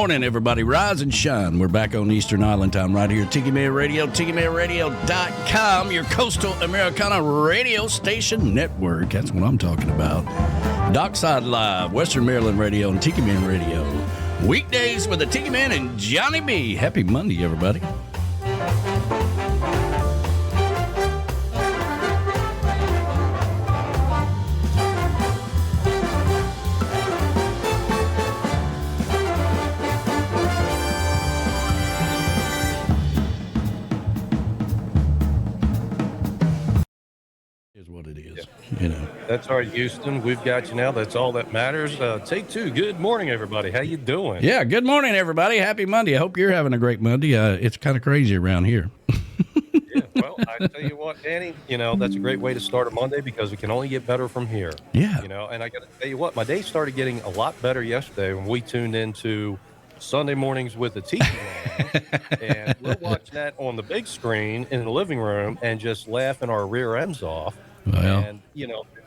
morning, everybody. Rise and shine. We're back on Eastern Island time right here at Tiki Man Radio, TikiManRadio.com, your Coastal Americana radio station network. That's what I'm talking about. Dockside Live, Western Maryland Radio, and Tiki Man Radio. Weekdays with the Tiki Man and Johnny B. Happy Monday, everybody. That's all right, Houston. We've got you now. That's all that matters. Take two. Good morning, everybody. How you doing? Yeah, good morning, everybody. Happy Monday. I hope you're having a great Monday. It's kind of crazy around here. Yeah, well, I tell you what, Danny, that's a great way to start a Monday because it can only get better from here. Yeah. And I got to tell you what, my day started getting a lot better yesterday when we tuned into Sunday mornings with the Tiki Man. And we're watching that on the big screen in the living room and just laughing our rear ends off. Well. And,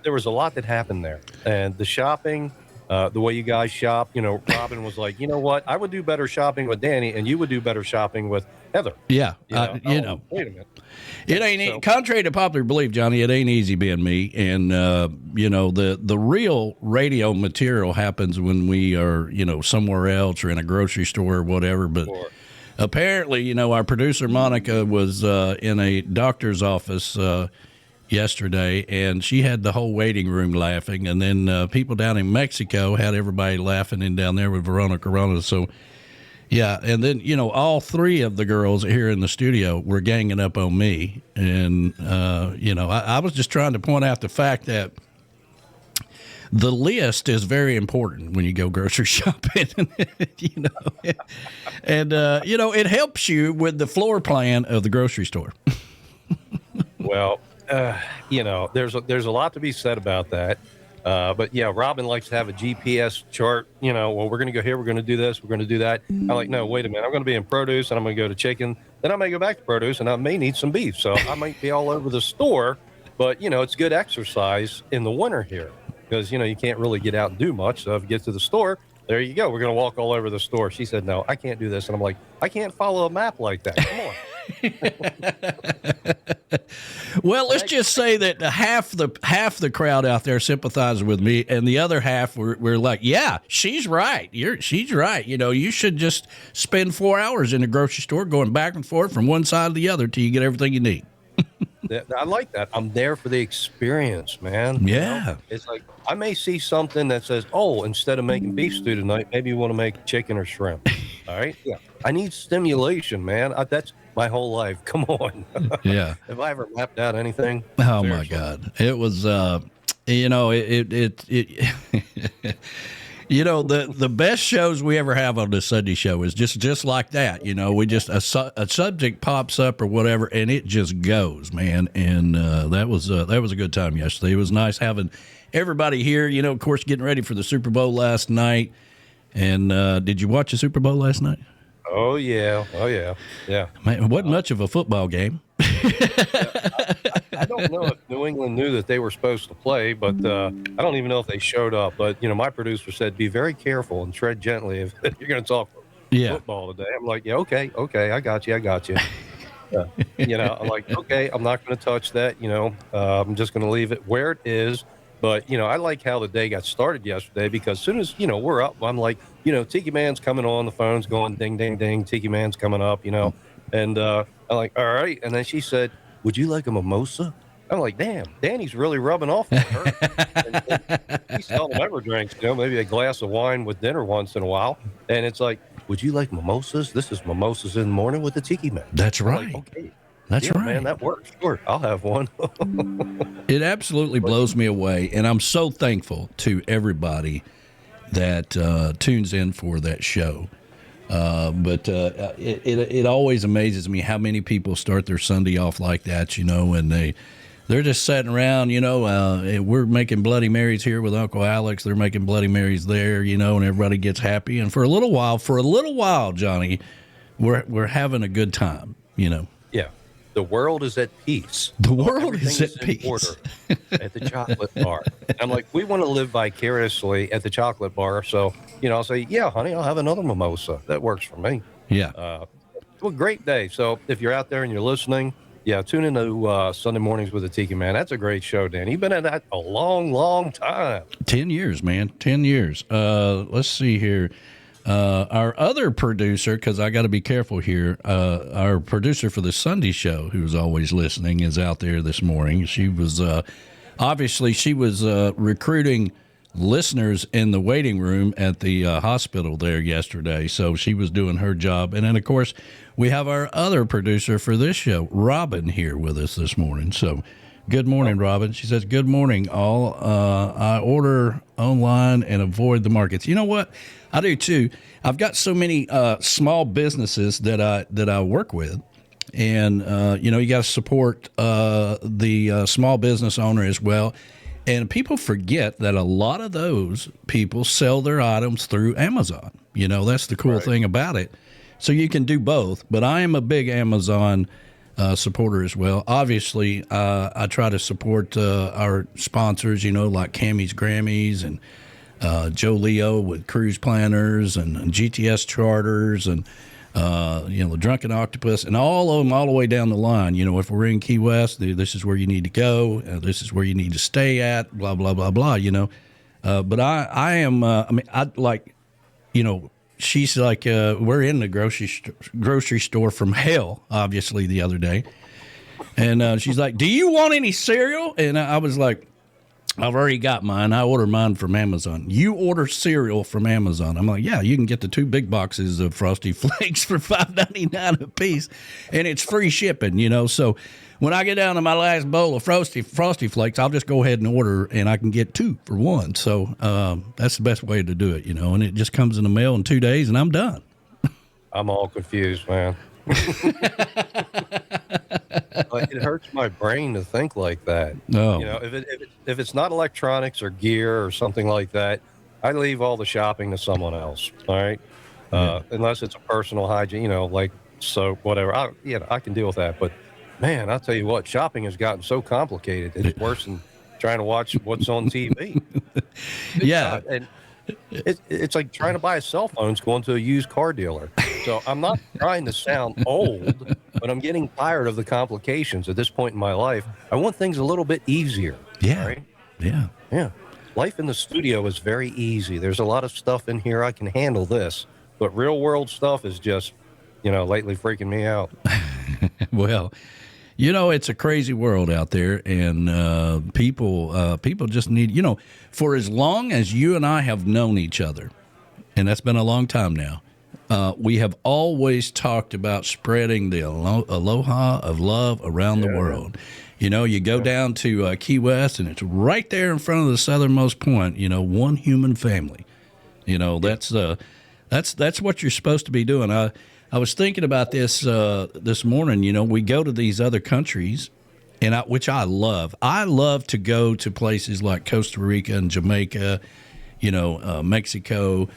there was a lot that happened there. And the shopping, the way you guys shop, Robin was like, you know what? I would do better shopping with Danny, and you would do better shopping with Heather. Yeah. Wait a minute. It ain't contrary to popular belief, Johnny, it ain't easy being me. And, the real radio material happens when we are, somewhere else or in a grocery store or whatever. But apparently, our producer, Monica, was in a doctor's office yesterday, and she had the whole waiting room laughing, and then people down in Mexico had everybody laughing in down there with Corona. So, yeah, and then, all three of the girls here in the studio were ganging up on me, and, I was just trying to point out the fact that the list is very important when you go grocery shopping, and, it helps you with the floor plan of the grocery store. Well, there's a lot to be said about that. But yeah, Robin likes to have a GPS chart, well, we're going to go here. We're going to do this. We're going to do that. I'm like, no, wait a minute. I'm going to be in produce and I'm going to go to chicken. Then I may go back to produce and I may need some beef. So I might be all over the store, but it's good exercise in the winter here because, you can't really get out and do much. So if you get to the store, there you go. We're going to walk all over the store. She said, no, I can't do this. And I'm like, I can't follow a map like that. Come on. Well, let's just say that half the crowd out there sympathizes with me, and the other half we're like, yeah, she's right. She's right. You should just spend 4 hours in the grocery store going back and forth from one side to the other till you get everything you need. I like that. I'm there for the experience, man. Yeah. It's like I may see something that says, oh, instead of making beef stew tonight, maybe you want to make chicken or shrimp. All right. Yeah. I need stimulation, man. That's my whole life. Come on. Yeah. Have I ever mapped out anything? Oh, Seriously. my God. It was, the best shows we ever have on this Sunday show is just like that. We just, a subject pops up or whatever, and it just goes, man. And that was a good time yesterday. It was nice having everybody here, of course, getting ready for the Super Bowl last night. And did you watch the Super Bowl last night? Oh, yeah. Yeah. Man, it wasn't much of a football game. I don't know if New England knew that they were supposed to play, but I don't even know if they showed up. But, my producer said, be very careful and tread gently if you're going to talk football today. I'm like, yeah, okay, I got you. I'm like, okay, I'm not going to touch that. I'm just going to leave it where it is. But, I like how the day got started yesterday because as soon as, we're up, I'm like, Tiki Man's coming on, the phone's going ding, ding, ding, Tiki Man's coming up, and I'm like, all right. And then she said, would you like a mimosa? I'm like, damn, Danny's really rubbing off on her. He seldom ever drinks, maybe a glass of wine with dinner once in a while. And it's like, would you like mimosas? This is mimosas in the morning with the Tiki Man. That's right. Like, okay. That's right. Man, that works. Sure, I'll have one. It absolutely blows me away, and I'm so thankful to everybody that tunes in for that show. But it always amazes me how many people start their Sunday off like that, and they're just sitting around, we're making Bloody Marys here with Uncle Alex. They're making Bloody Marys there, and everybody gets happy. And for a little while, Johnny, we're having a good time, Yeah. the world is at peace. The world Everything is at in peace. order at the chocolate bar. I'm like, we want to live vicariously at the chocolate bar. So, I'll say, yeah, honey, I'll have another mimosa. That works for me. Yeah. Well, great day. So if you're out there and you're listening, tune into Sunday Mornings with the Tiki Man. That's a great show, Dan. You've been at that a long, long time. 10 years, man. 10 years. Let's see here. Our other producer, because I got to be careful here, our producer for the Sunday show, who's always listening, is out there this morning. She was obviously recruiting listeners in the waiting room at the hospital there yesterday, so she was doing her job. And then, of course, we have our other producer for this show, Robin, here with us this morning. So good morning, Robin. She says, good morning, all. I order online and avoid the markets. You know what? I do, too. I've got so many small businesses that I work with. And, you got to support the small business owner as well. And people forget that a lot of those people sell their items through Amazon. That's the cool thing about it. So you can do both. But I am a big Amazon supporter as well. Obviously, I try to support our sponsors, like Cammy's Grammys and Joe Leo with Cruise Planners and GTS Charters and the Drunken Octopus, and all of them all the way down the line. If we're in Key West, this is where you need to go. This is where you need to stay at, blah, blah, blah, blah, But I am, she's like, we're in the grocery store from hell, obviously, the other day. And she's like, do you want any cereal? And I was like, I've already got mine. I order mine from Amazon. You order cereal from Amazon. I'm like, yeah, you can get the 2 big boxes of Frosty Flakes for $5.99 a piece, and it's free shipping, So when I get down to my last bowl of Frosty Flakes, I'll just go ahead and order, and I can get 2 for 1. So that's the best way to do it, and it just comes in the mail in 2 days, and I'm done. I'm all confused, man. It hurts my brain to think like that. No. If it's not electronics or gear or something like that, I leave all the shopping to someone else. All right, unless it's a personal hygiene, like soap, whatever. I can deal with that. But man, I'll tell you what, shopping has gotten so complicated. It's worse than trying to watch what's on TV. Yeah. And it's like trying to buy a cell phone, going to a used car dealer. So I'm not trying to sound old, but I'm getting tired of the complications at this point in my life. I want things a little bit easier. Yeah. Right? Yeah. Yeah. Life in the studio is very easy. There's a lot of stuff in here. I can handle this, but real world stuff is just, lately freaking me out. Well, it's a crazy world out there, and people just need, for as long as you and I have known each other, and that's been a long time now, we have always talked about spreading the aloha of love around the world. You go down to Key West, and it's right there in front of the southernmost point, one human family. That's what you're supposed to be doing. I was thinking about this this morning. We go to these other countries, which I love. I love to go to places like Costa Rica and Jamaica, Mexico,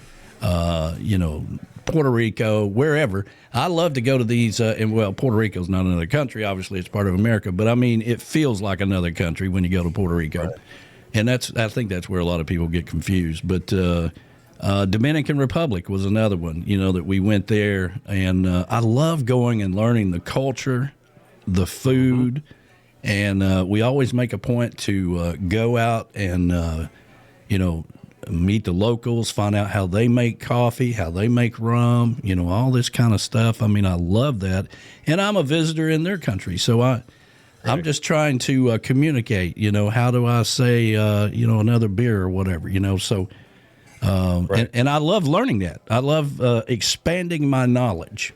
Puerto Rico, wherever. I love to go to these, Puerto Rico's not another country. Obviously, it's part of America. But, it feels like another country when you go to Puerto Rico. Right. And I think that's where a lot of people get confused. But Dominican Republic was another one, that we went there. And I love going and learning the culture, the food. And we always make a point to go out and, meet the locals, find out how they make coffee, how they make rum, all this kind of stuff. I love that. And I'm a visitor in their country. So I'm just trying to communicate, how do I say, another beer or whatever, so. Right. And I love learning that. I love expanding my knowledge.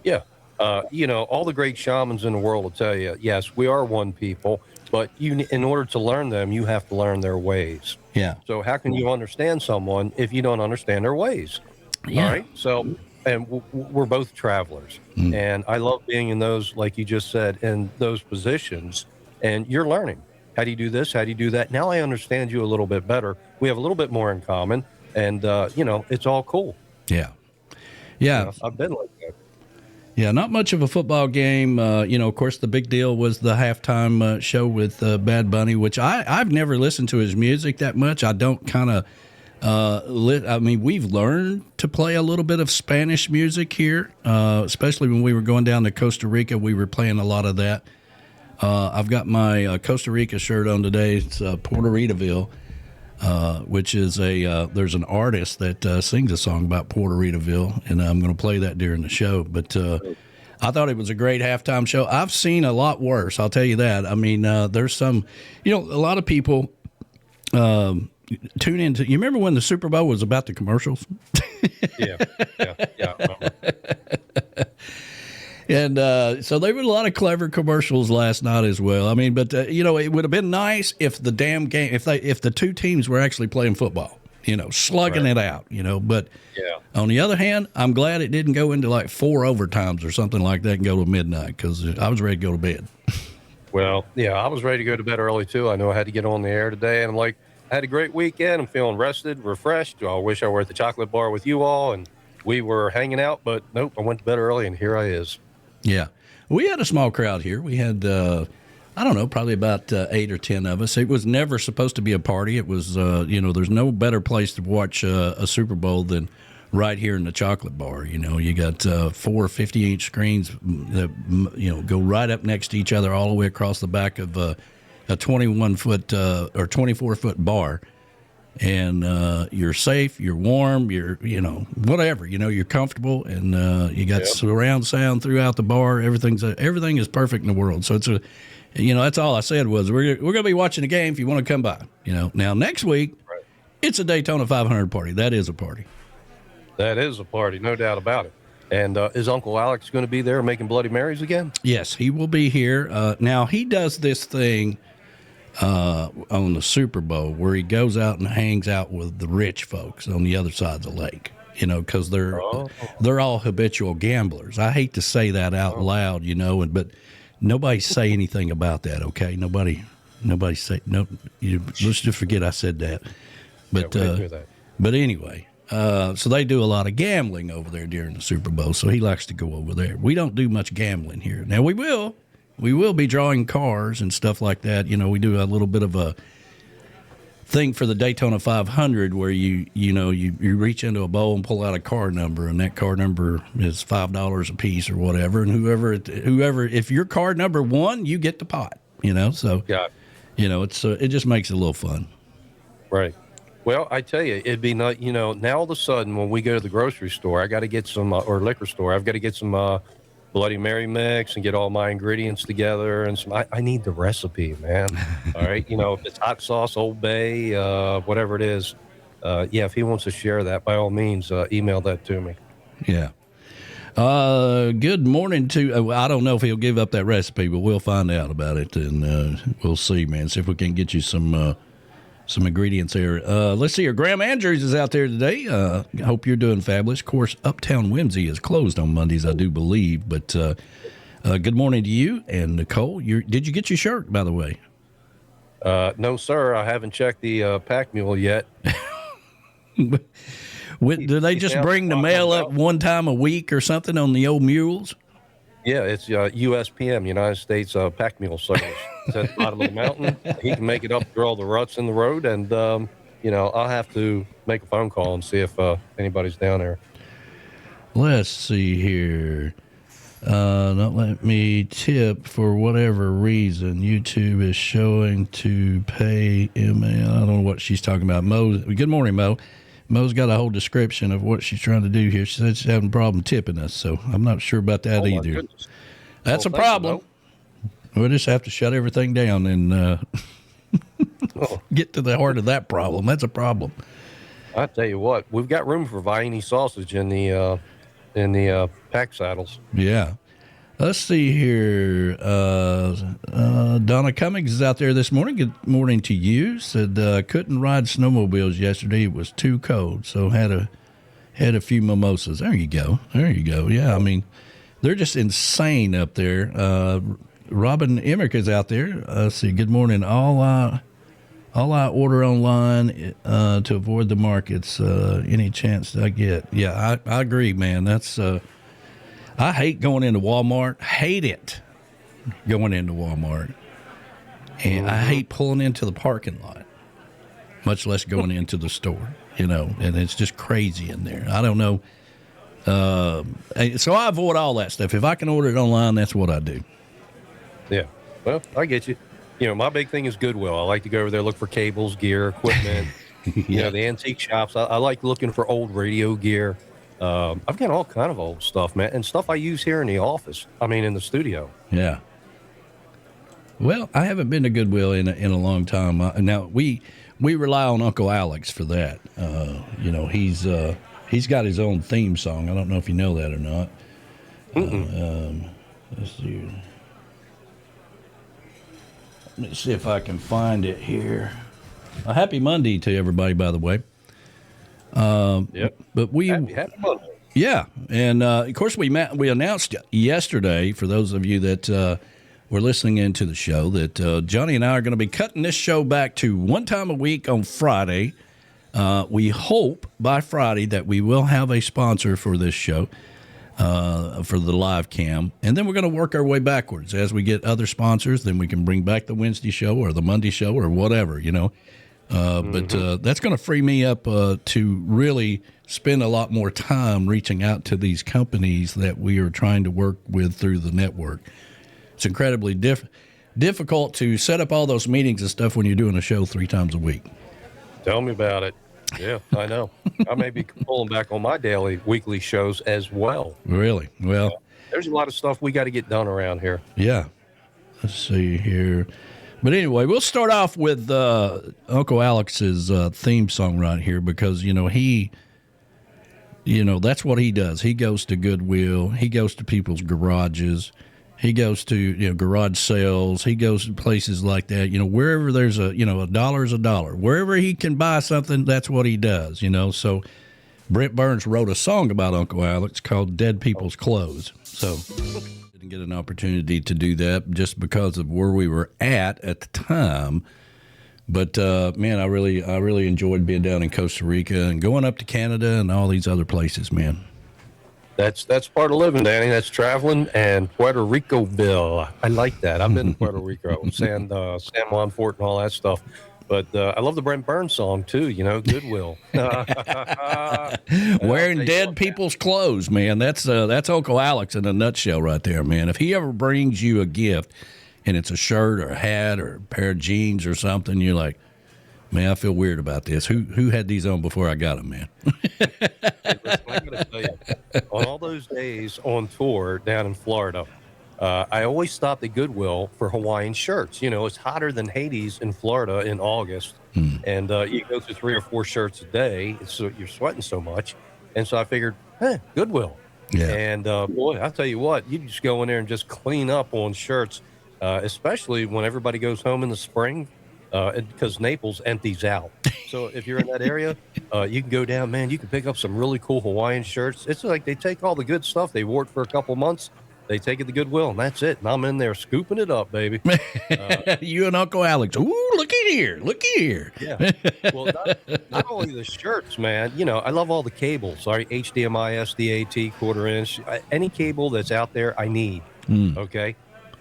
Yeah. All the great shamans in the world will tell you, yes, we are one people, but in order to learn them, you have to learn their ways. Yeah. So how can you understand someone if you don't understand their ways? Yeah. All right. So, and we're both travelers, and I love being in those, like you just said, in those positions, and you're learning. How do you do this? How do you do that? Now I understand you a little bit better. We have a little bit more in common, and, it's all cool. Yeah. Yeah. I've been like that. Yeah, not much of a football game. Of course, the big deal was the halftime show with Bad Bunny, which I've never listened to his music that much. I don't kind of we've learned to play a little bit of Spanish music here, especially when we were going down to Costa Rica. We were playing a lot of that. I've got my Costa Rica shirt on today. It's Puerto Ritoville, which is there's an artist that sings a song about Puerto Ritoville, and I'm going to play that during the show. But I thought it was a great halftime show. I've seen a lot worse, I'll tell you that. I mean, there's some, a lot of people tune into. You remember when the Super Bowl was about the commercials? Yeah. I remember. And so there were a lot of clever commercials last night as well. I mean, but it would have been nice if the damn game, if the two teams were actually playing football, slugging it out, But on the other hand, I'm glad it didn't go into like 4 overtimes or something like that and go to midnight, because I was ready to go to bed. Well, yeah, I was ready to go to bed early too. I know I had to get on the air today, and I'm like, I had a great weekend. I'm feeling rested, refreshed. I wish I were at the chocolate bar with you all and we were hanging out, but nope, I went to bed early and here I is. Yeah. We had a small crowd here. We had, probably about 8 or 10 of us. It was never supposed to be a party. It was, there's no better place to watch a Super Bowl than right here in the chocolate bar. You got 4 50-inch screens that, go right up next to each other all the way across the back of a 21-foot or 24-foot bar. And you're safe, you're warm, you're whatever, you're comfortable, and you got surround sound throughout the bar. Everything is perfect in the world. So it's that's all I said was we're gonna be watching the game if you want to come by. Now next week, It's a Daytona 500 party. That is a party. That is a party, no doubt about it. And is Uncle Alex going to be there making Bloody Marys again? Yes, he will be here. Now he does this thing on the Super Bowl where he goes out and hangs out with the rich folks on the other side of the lake, because they're all habitual gamblers. I hate to say that out loud, but nobody say anything about that. Okay. Nobody say, no, let's just forget I said that. But, but anyway, so they do a lot of gambling over there during the Super Bowl. So he likes to go over there. We don't do much gambling here. Now we will be drawing cars and stuff like that. We do a little bit of a thing for the Daytona 500 where you reach into a bowl and pull out a car number, and that car number is $5 a piece or whatever. And whoever, if your car number 1, you get the pot. So it just makes it a little fun. Right. Well, I tell you, it'd be not. Now all of a sudden when we go to the grocery store, I got to get some or liquor store. I've got to get some. Bloody Mary mix and get all my ingredients together, and I need the recipe, man. All right, if it's hot sauce, Old Bay, whatever it is, if he wants to share that, by all means, email that to me. Yeah. Good morning to. I don't know if he'll give up that recipe, but we'll find out about it, and we'll see, man. See if we can get you some ingredients there. Let's see here. Graham Andrews is out there today. I hope you're doing fabulous. Of course, Uptown Whimsy is closed on Mondays, I do believe. But good morning to you. And Nicole, did you get your shirt, by the way? No, sir. I haven't checked the pack mule yet. Do they just bring the mail up one time a week or something on the old mules? Yeah, it's USPM, United States Pack Mule Service. It's at the bottom of the mountain. He can make it up through all the ruts in the road, and I'll have to make a phone call and see if anybody's down there. Let's see here. Don't let me tip for whatever reason. YouTube is showing to pay email. I don't know what she's talking about. Mo, good morning, Mo. Mo's got a whole description of what she's trying to do here. She said she's having a problem tipping us, so I'm not sure about that either. That's a problem. We'll just have to shut everything down and get to the heart of that problem. That's a problem. I tell you what, we've got room for Vienna sausage in the pack saddles. Yeah. Let's see here. Donna Cummings is out there this morning. Good morning to you. Said couldn't ride snowmobiles yesterday. It was too cold, so had a few mimosas. There you go. Yeah, I mean, they're just insane up there. Robin Emmerich is out there. Let's see. Good morning. All I order online to avoid the markets. Any chance I get? Yeah, I agree, man. That's. I hate going into Walmart. Hate it going into Walmart. And I hate pulling into the parking lot, much less going into the store, and it's just crazy in there. I don't know. So I avoid all that stuff. If I can order it online, that's what I do. Yeah. Well, I get you. My big thing is Goodwill. I like to go over there, look for cables, gear, equipment, the antique shops. I like looking for old radio gear. I've got all kind of old stuff, man, and stuff I use here in the office. In the studio. Yeah. Well, I haven't been to Goodwill in a long time. Now we rely on Uncle Alex for that. He's got his own theme song. I don't know if you know that or not. Let's see. Let me see if I can find it here. A happy Monday to everybody, by the way. Yep. But happy Monday. Yeah, and of course we announced yesterday, for those of you that were listening into the show, that Johnny and I are going to be cutting this show back to one time a week on Friday. We hope by Friday that we will have a sponsor for this show, for the live cam, and then we're going to work our way backwards. As we get other sponsors, then we can bring back the Wednesday show or the Monday show or whatever, But that's going to free me up to really spend a lot more time reaching out to these companies that we are trying to work with through the network. It's incredibly difficult to set up all those meetings and stuff when you're doing a show 3 times a week. Tell me about it. Yeah, I know. I may be pulling back on my weekly shows as well. Really? Well, there's a lot of stuff we got to get done around here. Yeah. Let's see here. But anyway, we'll start off with Uncle Alex's theme song right here because, he, that's what he does. He goes to Goodwill. He goes to people's garages. He goes to, garage sales. He goes to places like that, wherever there's a dollar is a dollar. Wherever he can buy something, that's what he does, So Brent Burns wrote a song about Uncle Alex called Dead People's Clothes. So didn't get an opportunity to do that just because of where we were at the time. But, man, I really enjoyed being down in Costa Rica and going up to Canada and all these other places, man. That's part of living, Danny. That's traveling and Puerto Ricoville. I like that. I've been to Puerto Rico, San Juan Fort and all that stuff. But I love the Brent Burns song, too, Goodwill. Wearing dead people's clothes, man. That's Uncle Alex in a nutshell right there, man. If he ever brings you a gift and it's a shirt or a hat or a pair of jeans or something, you're like, man, I feel weird about this. Who had these on before I got them, man? Listen, I gotta tell you, on all those days on tour down in Florida, I always stopped at Goodwill for Hawaiian shirts. It's hotter than Hades in Florida in August, and you go through 3 or 4 shirts a day, so you're sweating so much. And so I figured, Goodwill. Yeah. And boy, I'll tell you what, you just go in there and just clean up on shirts, especially when everybody goes home in the spring. Because Naples empties out. So if you're in that area, you can go down, man, you can pick up some really cool Hawaiian shirts. It's like they take all the good stuff. They wore it for a couple months. They take it to Goodwill, and that's it. And I'm in there scooping it up, baby. You and Uncle Alex. Ooh, look at here. Yeah. Well, not only the shirts, man. I love all the cables. Sorry, HDMI, SDAT, 1/4 inch. Any cable that's out there, I need. Okay?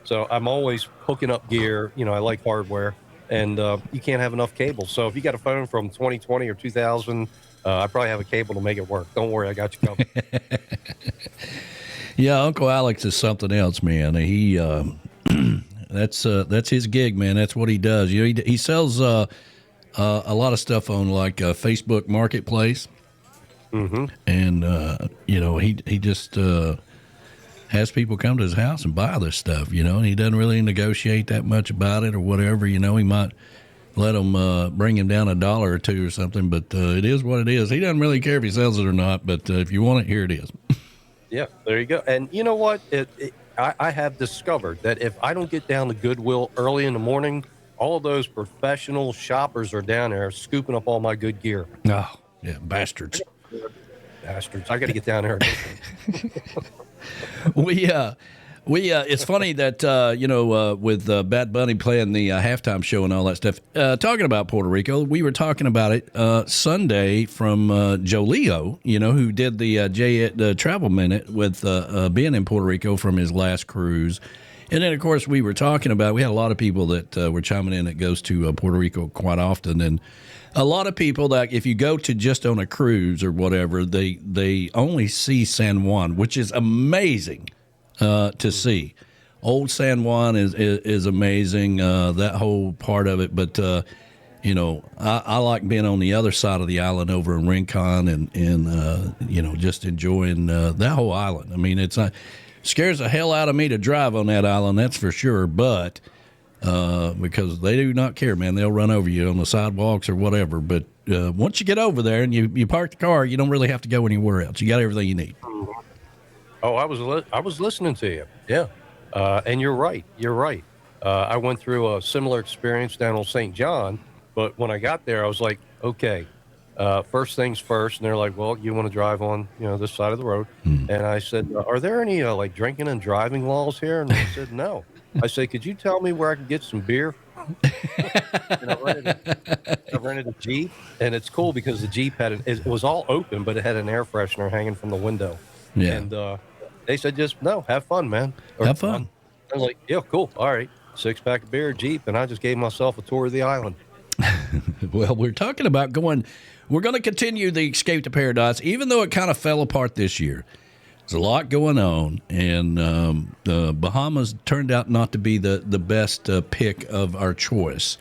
So I'm always hooking up gear. I like hardware. And you can't have enough cables. So if you got a phone from 2020 or 2000, I probably have a cable to make it work. Don't worry, I got you covered. Yeah, Uncle Alex is something else, man. He that's his gig, man. That's what he does. He sells a lot of stuff on like Facebook Marketplace, and he just has people come to his house and buy this stuff, and he doesn't really negotiate that much about it or whatever, he might let them bring him down $1 or $2 or something, but it is what it is. He doesn't really care if he sells it or not, but if you want it, here it is. Yeah, there you go. And you know what? I have discovered that if I don't get down to Goodwill early in the morning, all of those professional shoppers are down there scooping up all my good gear. Oh, yeah, bastards. I got to get down there. It's funny that with Bad Bunny playing the halftime show and all that stuff. Talking about Puerto Rico, we were talking about it Sunday from Joe Leo, who did the Travel Minute with being in Puerto Rico from his last cruise. And then, of course, we were talking about, we had a lot of people that were chiming in that goes to Puerto Rico quite often. And a lot of people that if you go to just on a cruise or whatever, they only see San Juan, which is amazing to see. Old San Juan is amazing, that whole part of it. But, I like being on the other side of the island over in Rincon and just enjoying that whole island. I mean, it's not... Scares the hell out of me to drive on that island, that's for sure. But because they do not care, man, they'll run over you on the sidewalks or whatever. But once you get over there and you park the car, you don't really have to go anywhere else. You got everything you need. Oh, I was listening to you. Yeah, and you're right. You're right. I went through a similar experience down on St. John, but when I got there, I was like, okay. First things first, and they're like, well, you want to drive on, this side of the road. And I said, are there any like drinking and driving laws here? And they said, no. I said, could you tell me where I can get some beer? And I rented a Jeep, and it's cool because the Jeep it was all open, but it had an air freshener hanging from the window. Yeah. And they said, just, no, have fun, man. Have fun. I was like, yeah, cool. All right. 6-pack of beer, Jeep, and I just gave myself a tour of the island. Well, we're talking about we're going to continue the Escape to Paradise, even though it kind of fell apart this year. There's a lot going on, and the Bahamas turned out not to be the best pick of our choice.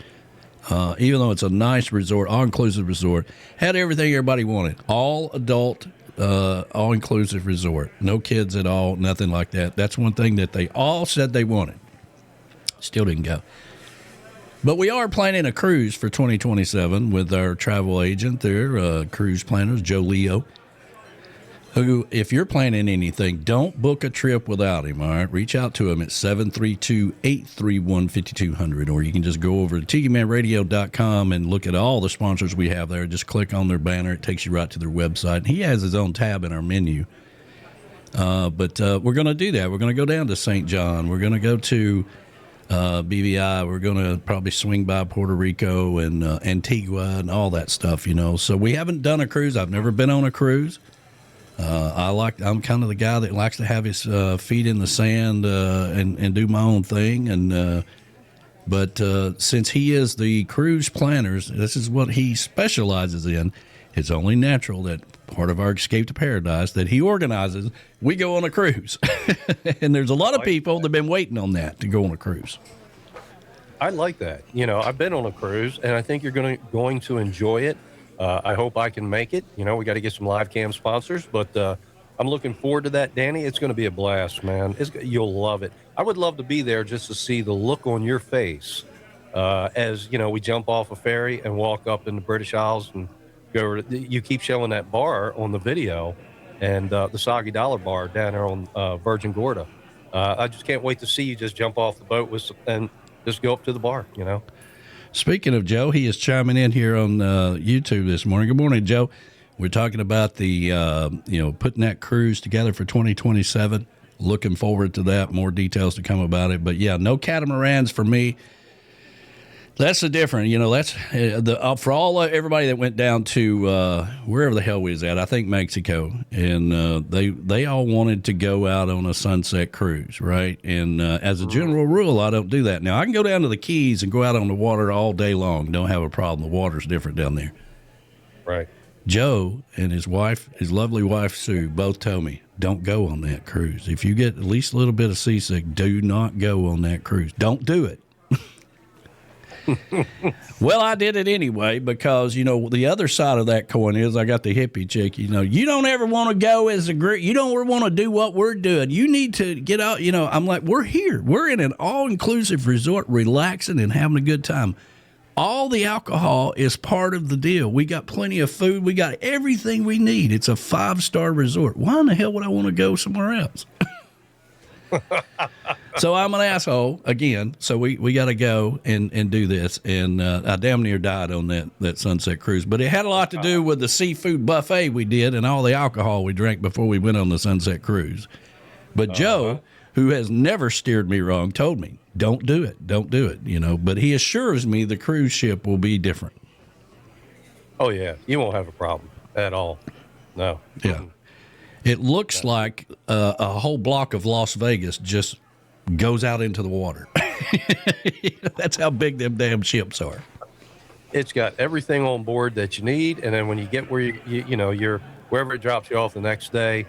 Even though it's a nice resort, all-inclusive resort, had everything everybody wanted. All-adult, all-inclusive resort. No kids at all, nothing like that. That's one thing that they all said they wanted. Still didn't go. But we are planning a cruise for 2027 with our travel agent there, cruise planners, Joe Leo, who, if you're planning anything, don't book a trip without him, all right? Reach out to him at 732-831-5200, or you can just go over to TikiManRadio.com and look at all the sponsors we have there. Just click on their banner. It takes you right to their website. He has his own tab in our menu. But we're going to do that. We're going to go down to St. John. We're going to go to... BVI, we're going to probably swing by Puerto Rico and Antigua and all that stuff, So we haven't done a cruise. I've never been on a cruise. I'm kind of the guy that likes to have his feet in the sand and do my own thing. But since he is the cruise planners, this is what he specializes in. It's only natural that part of our Escape to Paradise that he organizes, we go on a cruise. And there's a lot of people that have been waiting on that to go on a cruise. I like that. I've been on a cruise, and I think you're going to enjoy it. I hope I can make it. We got to get some live cam sponsors, but I'm looking forward to that, Danny. It's going to be a blast, man. You'll love it. I would love to be there just to see the look on your face as, we jump off a ferry and walk up in the British Isles and you keep showing that bar on the video, and the Soggy Dollar bar down there on Virgin Gorda. I just can't wait to see you just jump off the boat and just go up to the bar, Speaking of Joe, he is chiming in here on YouTube this morning. Good morning, Joe. We're talking about the, putting that cruise together for 2027. Looking forward to that. More details to come about it. But, yeah, no catamarans for me. That's the different, that's for everybody that went down to wherever the hell we was at, I think Mexico, and they all wanted to go out on a sunset cruise, right? And as a general rule, I don't do that. Now, I can go down to the Keys and go out on the water all day long. Don't have a problem. The water's different down there. Right. Joe and his wife, his lovely wife, Sue, both told me, don't go on that cruise. If you get at least a little bit of seasick, do not go on that cruise. Don't do it. Well, I did it anyway because, the other side of that coin is I got the hippie chick, you don't ever want to go as a group. You don't want to do what we're doing. You need to get out. I'm like, we're here. We're in an all-inclusive resort, relaxing and having a good time. All the alcohol is part of the deal. We got plenty of food. We got everything we need. It's a 5-star resort. Why in the hell would I want to go somewhere else? So I'm an asshole again. So we got to go and do this. And I damn near died on that sunset cruise. But it had a lot to do with the seafood buffet we did and all the alcohol we drank before we went on the sunset cruise. But Joe, who has never steered me wrong, told me, don't do it, but he assures me the cruise ship will be different. Oh, yeah. You won't have a problem at all. No. Yeah. It looks like a whole block of Las Vegas just goes out into the water. That's how big them damn ships are. It's got everything on board that you need. And then when you get where you're wherever it drops you off the next day,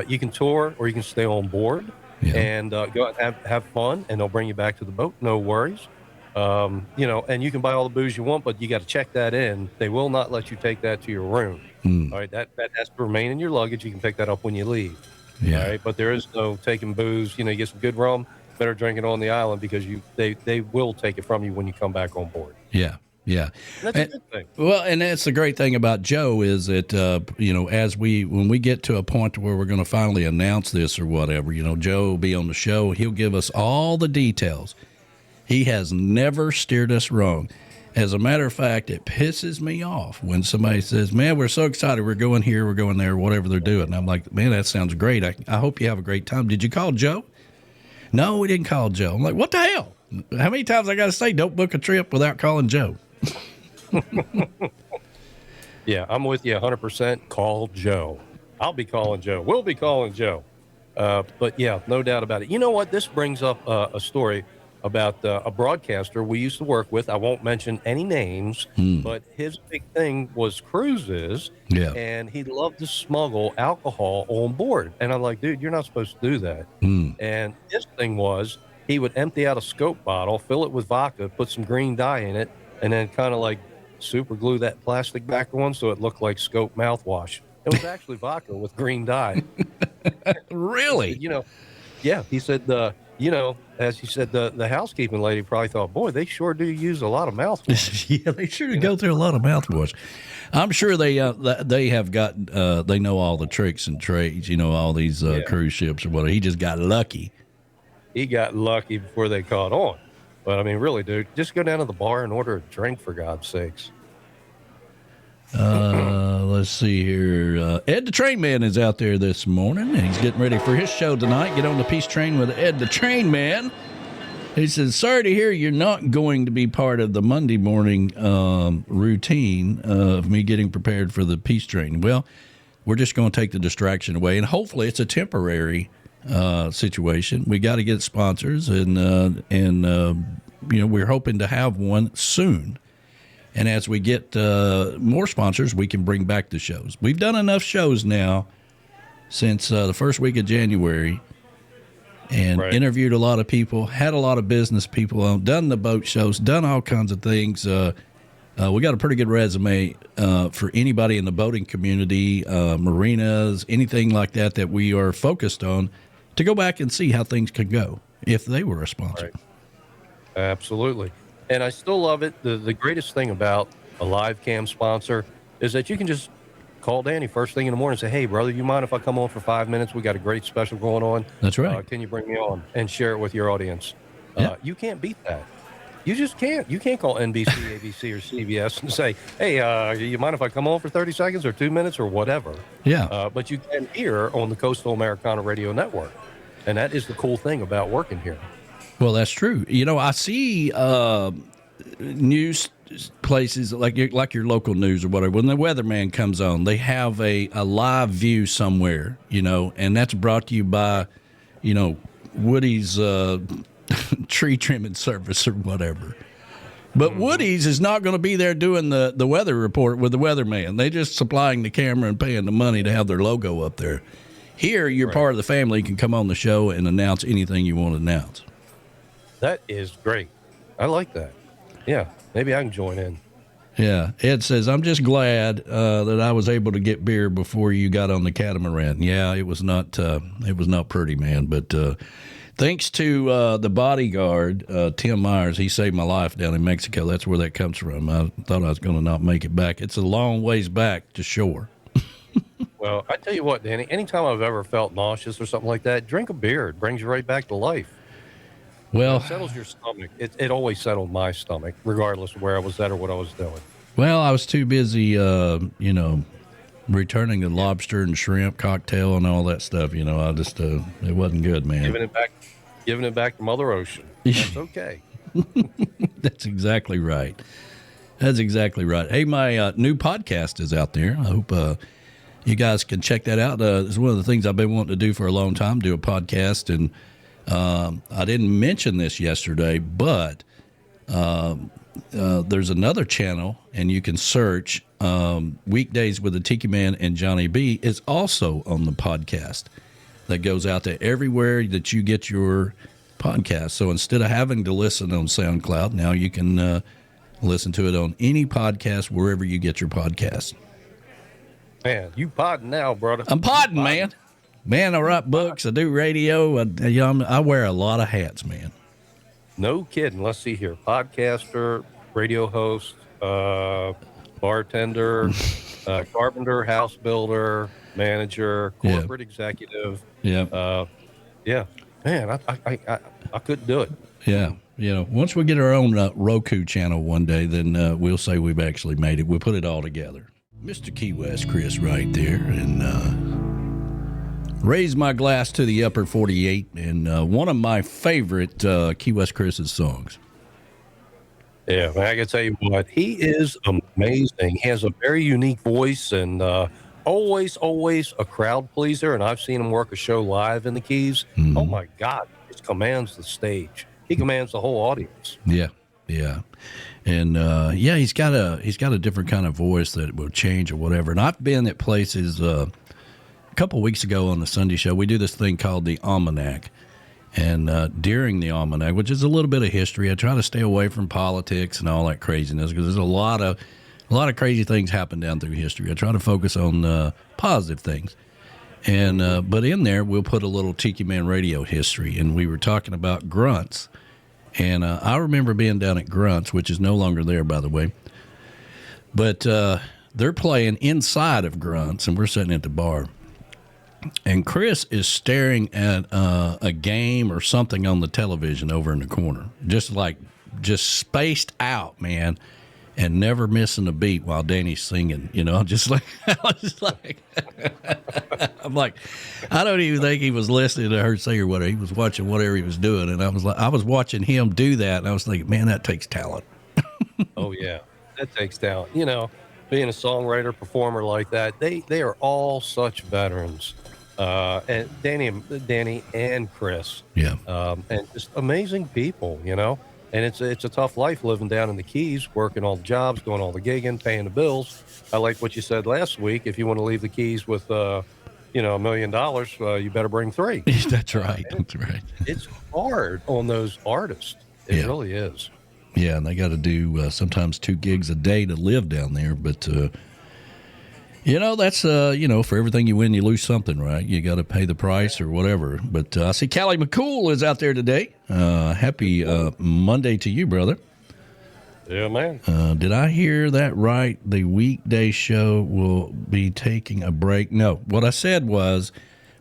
you can tour or you can stay on board and go out and have fun, and they'll bring you back to the boat. No worries. And you can buy all the booze you want, but you got to check that in. They will not let you take that to your room. All right. That has to remain in your luggage. You can pick that up when you leave. Yeah. All right. But there is no taking booze. You get some good rum, better drink it on the island, because they will take it from you when you come back on board. Yeah. Yeah. That's a good thing. Well, and that's the great thing about Joe is that, when we get to a point where we're going to finally announce this or whatever, Joe will be on the show. He'll give us all the details. He has never steered us wrong. As a matter of fact, it pisses me off when somebody says, man, we're so excited. We're going here, we're going there, whatever they're doing. And I'm like, man, that sounds great. I hope you have a great time. Did you call Joe? No, we didn't call Joe. I'm like, what the hell? How many times I got to say don't book a trip without calling Joe? Yeah, I'm with you 100%. Call Joe. I'll be calling Joe. We'll be calling Joe. But yeah, no doubt about it. You know what? This brings up a story about a broadcaster we used to work with. I won't mention any names, but his big thing was cruises, and he loved to smuggle alcohol on board. And I'm like, dude, you're not supposed to do that. And his thing was he would empty out a Scope bottle, fill it with vodka, put some green dye in it, and then kind of like super glue that plastic back on so it looked like Scope mouthwash. It was actually vodka with green dye. Really? Yeah, he said, as he said, the housekeeping lady probably thought, boy, they sure do use a lot of mouthwash. Yeah, they sure do go through a lot of mouthwash. I'm sure they have got, they know all the tricks and trades, all these cruise ships or whatever. He just got lucky. He got lucky before they caught on. But, I mean, really, dude, just go down to the bar and order a drink, for God's sakes. Let's see here. Ed the Train Man is out there this morning, and he's getting ready for his show tonight. Get on the Peace Train with Ed the Train Man. He says, sorry to hear you're not going to be part of the Monday morning routine of me getting prepared for the Peace Train. Well, we're just going to take the distraction away, and hopefully it's a temporary situation. We got to get sponsors, and we're hoping to have one soon. And as we get more sponsors, we can bring back the shows. We've done enough shows now since the first week of January, and interviewed a lot of people, had a lot of business people on, done the boat shows, done all kinds of things. We got a pretty good resume for anybody in the boating community, marinas, anything like that we are focused on, to go back and see how things could go if they were a sponsor. Right. Absolutely. And I still love it. The greatest thing about a live cam sponsor is that you can just call Danny first thing in the morning and say, hey, brother, you mind if I come on for 5 minutes? We got a great special going on. That's right. Can you bring me on and share it with your audience? Yeah. You can't beat that. You just can't. You can't call NBC, ABC, or CBS and say, hey, you mind if I come on for 30 seconds or 2 minutes or whatever? Yeah. But you can hear on the Coastal Americana Radio Network. And that is the cool thing about working here. Well, that's true. I see news places like your local news or whatever. When the weatherman comes on, they have a live view somewhere, and that's brought to you by, Woody's tree trimming service or whatever. But Woody's is not going to be there doing the weather report with the weatherman. They're just supplying the camera and paying the money to have their logo up there. Here, you're part of the family. You can come on the show and announce anything you want to announce. That is great. I like that. Yeah, maybe I can join in. Yeah, Ed says, I'm just glad that I was able to get beer before you got on the catamaran. Yeah, it was not pretty, man. But thanks to the bodyguard, Tim Myers, he saved my life down in Mexico. That's where that comes from. I thought I was going to not make it back. It's a long ways back to shore. Well, I tell you what, Danny, anytime I've ever felt nauseous or something like that, drink a beer. It brings you right back to life. Well, it settles your stomach. It always settled my stomach, regardless of where I was at or what I was doing. Well, I was too busy, Returning the lobster and shrimp cocktail and all that stuff, I just it wasn't good, man. Giving it back to Mother Ocean. That's okay. That's exactly right. That's exactly right. Hey, my new podcast is out there. I hope you guys can check that out. It's one of the things I've been wanting to do for a long time, do a podcast. And I didn't mention this yesterday, but there's another channel, and you can search Weekdays with the Tiki Man and Johnny B. Is also on the podcast that goes out there everywhere that you get your podcast. So instead of having to listen on SoundCloud, now you can listen to it on any podcast wherever you get your podcast. Man, you podding now, brother. I'm podding, man. Man, I write books. I do radio. I wear a lot of hats, man. No kidding. Let's see here. Podcaster, radio host, bartender, carpenter, house builder, manager, corporate executive. Yeah. Yeah. Man, I couldn't do it. Yeah. Once we get our own Roku channel one day, then we'll say we've actually made it. We'll put it all together. Mr. Key West Chris right there, and raise my glass to the upper 48, and one of my favorite Key West Chris's songs. Yeah, man, I can tell you what, he is amazing. He has a very unique voice, and always a crowd pleaser, and I've seen him work a show live in the Keys. Mm-hmm. Oh, my God, he commands the stage. He commands the whole audience. Yeah. And he's got a different kind of voice that will change or whatever. And I've been at places a couple of weeks ago on the Sunday show. We do this thing called the Almanac, and during the Almanac, which is a little bit of history, I try to stay away from politics and all that craziness because there's a lot of crazy things happen down through history. I try to focus on positive things. And but in there, we'll put a little Tiki Man Radio history, and we were talking about grunts. And I remember being down at Grunts, which is no longer there, by the way. But they're playing inside of Grunts, and we're sitting at the bar. And Chris is staring at a game or something on the television over in the corner, just spaced out, man, and never missing a beat while Danny's singing. Just like I'm like, I don't even think he was listening to her sing or whatever. He was watching whatever he was doing, and I was watching him do that, and I was thinking, man, that takes talent. Oh yeah, that takes talent. Being a songwriter, performer like that, they are all such veterans. And Danny and Chris, and just amazing people, And it's a tough life living down in the Keys, working all the jobs, doing all the gigging, paying the bills. I like what you said last week. If you want to leave the Keys with, $1 million, you better bring 3. That's right. That's right. It's hard on those artists. It really is. Yeah, and they got to do sometimes 2 gigs a day to live down there. But, that's, for everything you win, you lose something, right? You got to pay the price or whatever. But I see Callie McCool is out there today. Happy Monday to you, brother. Yeah, man. Did I hear that right? The weekday show will be taking a break. No, what I said was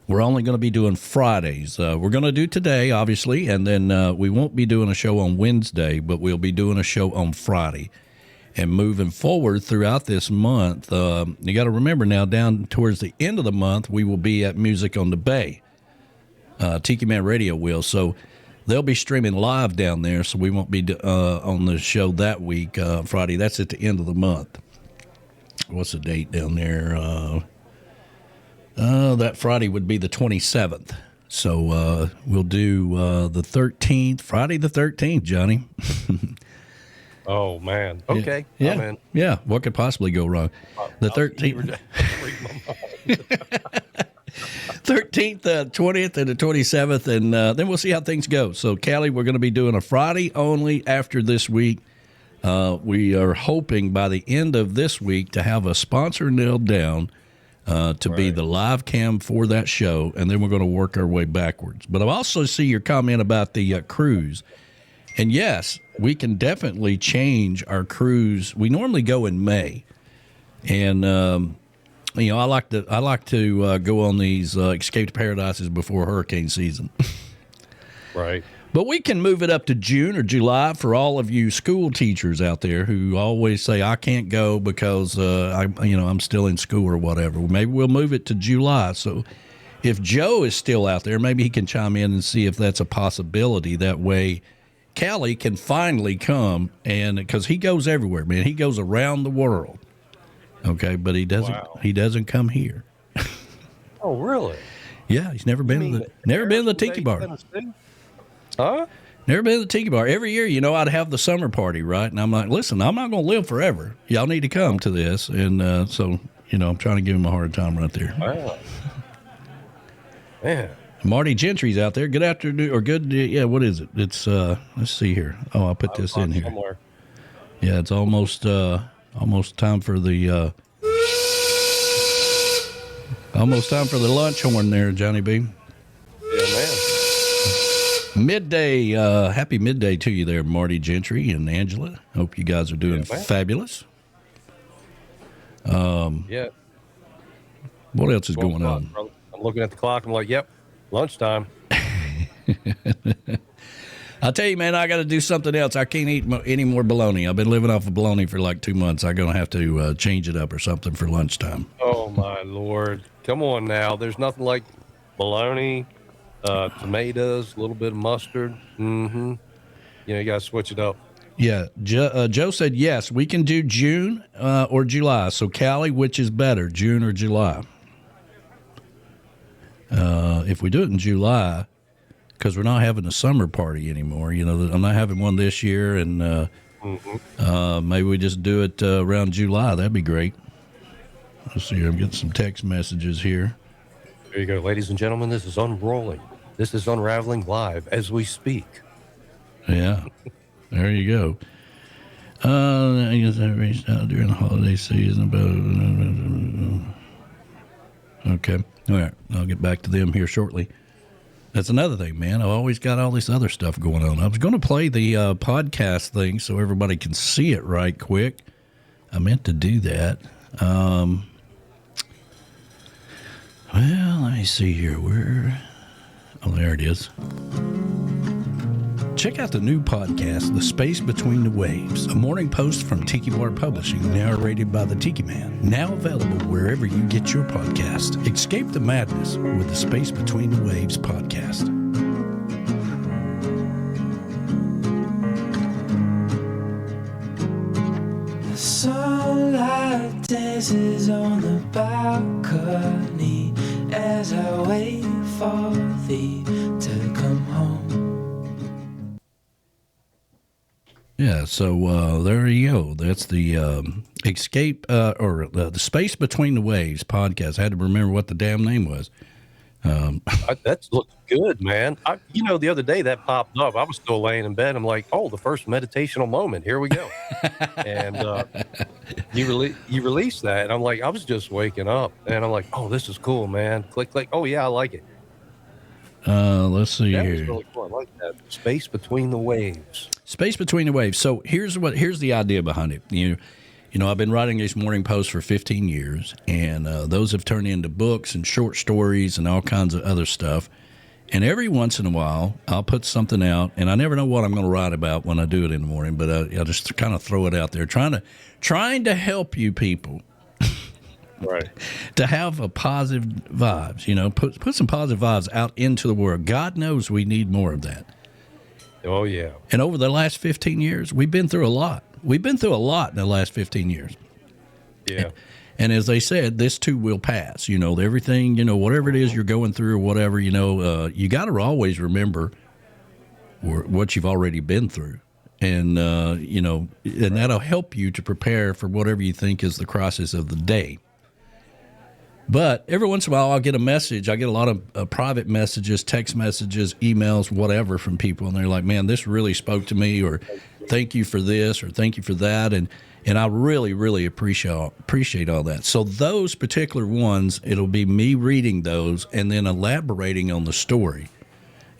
we're only going to be doing Fridays. We're going to do today, obviously, and then we won't be doing a show on Wednesday, but we'll be doing a show on Friday. And moving forward throughout this month, you got to remember now, down towards the end of the month, we will be at Music on the Bay. Tiki Man Radio will. So they'll be streaming live down there, so we won't be on the show that week, Friday. That's at the end of the month. What's the date down there? That Friday would be the 27th. So we'll do the 13th, Friday the 13th, Johnny. Oh, man. Okay. Yeah. I'm in. Yeah. What could possibly go wrong? The 13th. 13th, 20th, and the 27th, and then we'll see how things go. So, Callie, we're going to be doing a Friday only after this week. We are hoping by the end of this week to have a sponsor nailed down to be the live cam for that show, and then we're going to work our way backwards. But I also see your comment about the cruise. And yes, we can definitely change our cruise. We normally go in May, and I like to go on these Escape to Paradises before hurricane season. Right. But we can move it up to June or July for all of you school teachers out there who always say I can't go because I'm still in school or whatever. Maybe we'll move it to July. So if Joe is still out there, maybe he can chime in and see if that's a possibility. That way, Callie can finally come, and because he goes everywhere, man, he goes around the world. Okay, but he doesn't. Wow. He doesn't come here. Oh, really? Yeah, he's never been to the Tiki Bar. Huh? Never been to the Tiki Bar. Every year, I'd have the summer party, right? And I'm like, listen, I'm not going to live forever. Y'all need to come to this. And so, I'm trying to give him a hard time right there. Wow. Man. Marty Gentry's out there. Good afternoon, or good, yeah, what is it? It's, let's see here. Oh, I'll put this in here. Somewhere. Yeah, it's almost time for the, lunch horn there, Johnny B. Yeah, man. Midday, happy midday to you there, Marty Gentry and Angela. Hope you guys are doing fabulous. Yeah. What else is going on? Brother. I'm looking at the clock. I'm like, yep, lunchtime. I'll tell you, man, I got to do something else. I can't eat any more bologna. I've been living off of bologna for like 2 months. I'm going to have to change it up or something for lunchtime. Oh, my Lord. Come on now. There's nothing like bologna. Tomatoes, a little bit of mustard. Mm-hmm. You got to switch it up. Yeah. Joe said, yes, we can do June or July. So, Callie, which is better, June or July? If we do it in July, because we're not having a summer party anymore. I'm not having one this year, and maybe we just do it around July. That'd be great. Let's see here. I'm getting some text messages here. There you go. Ladies and gentlemen, this is unrolling. This is unraveling live as we speak. Yeah, there you go. I guess I reached out during the holiday season. Okay. All right. I'll get back to them here shortly. That's another thing, man. I've always got all this other stuff going on. I was going to play the podcast thing so everybody can see it right quick. I meant to do that. Well, let me see here. Oh, there it is. Check out the new podcast, The Space Between the Waves, a morning post from Tiki Bar Publishing, narrated by the Tiki Man. Now available wherever you get your podcast. Escape the madness with The Space Between the Waves podcast. The sunlight dances on the balcony as I wait for thee to come home. Yeah, so there you go. That's the Escape or the Space Between the Waves podcast. I had to remember what the damn name was. That looks good, man. The other day that popped up. I was still laying in bed. I'm like, oh, the first meditational moment. Here we go. And you released that. And I'm like, I was just waking up. And I'm like, oh, this is cool, man. Click. Oh, yeah, I like it. Let's see that here. Was really cool. I like that. Space Between the Waves. Space Between the Waves. So here's the idea behind it. I've been writing these morning posts for 15 years, and those have turned into books and short stories and all kinds of other stuff. And every once in a while, I'll put something out, and I never know what I'm going to write about when I do it in the morning, but I'll just kind of throw it out there, trying to help you people. Right. To have a positive vibes, put some positive vibes out into the world. God knows we need more of that. Oh, yeah. And over the last 15 years, we've been through a lot. We've been through a lot in the last 15 years. Yeah. And as they said, this too will pass. Everything, whatever it is you're going through or whatever, you got to always remember what you've already been through. And, and that'll help you to prepare for whatever you think is the crisis of the day. But every once in a while, I'll get a message. I get a lot of private messages, text messages, emails, whatever from people. And they're like, man, this really spoke to me, or thank you for this, or thank you for that. And I really, really appreciate all that. So those particular ones, it'll be me reading those and then elaborating on the story.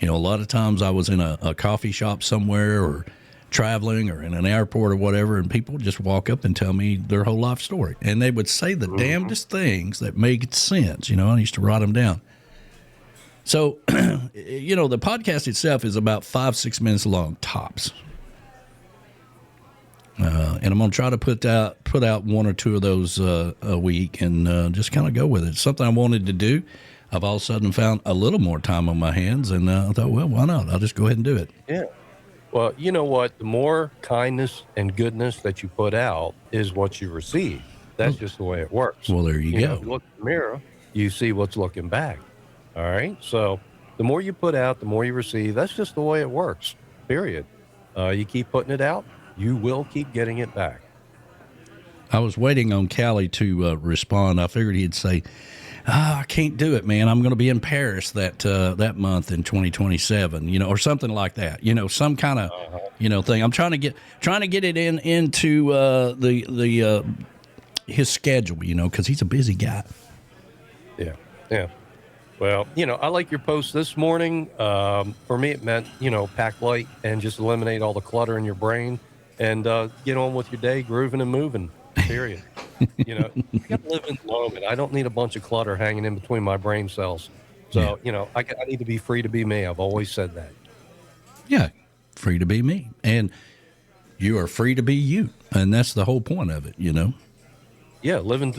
A lot of times I was in a coffee shop somewhere or traveling or in an airport or whatever, and people just walk up and tell me their whole life story. And they would say the damnedest things that make sense. I used to write them down. So, the podcast itself is about 5-6 minutes long, tops. And I'm going to try to put out one or two of those a week and just kind of go with it. It's something I wanted to do. I've all of a sudden found a little more time on my hands, and I thought, well, why not? I'll just go ahead and do it. Yeah. Well, you know what? The more kindness and goodness that you put out is what you receive. That's just the way it works. Well, there you go. If you look in the mirror, you see what's looking back. All right? So the more you put out, the more you receive. That's just the way it works, period. You keep putting it out, you will keep getting it back. I was waiting on Callie to respond. I figured he'd say, I can't do it, man. I'm going to be in Paris that month in 2027, or something like that. Some kind of, thing. I'm trying to get it into the his schedule, because he's a busy guy. Yeah, yeah. Well, I like your post this morning. For me, it meant, pack light and just eliminate all the clutter in your brain and get on with your day, grooving and moving, period. I got to live in the moment. I don't need a bunch of clutter hanging in between my brain cells. So, I need to be free to be me. I've always said that. Yeah, free to be me. And you are free to be you. And that's the whole point of it, Yeah, living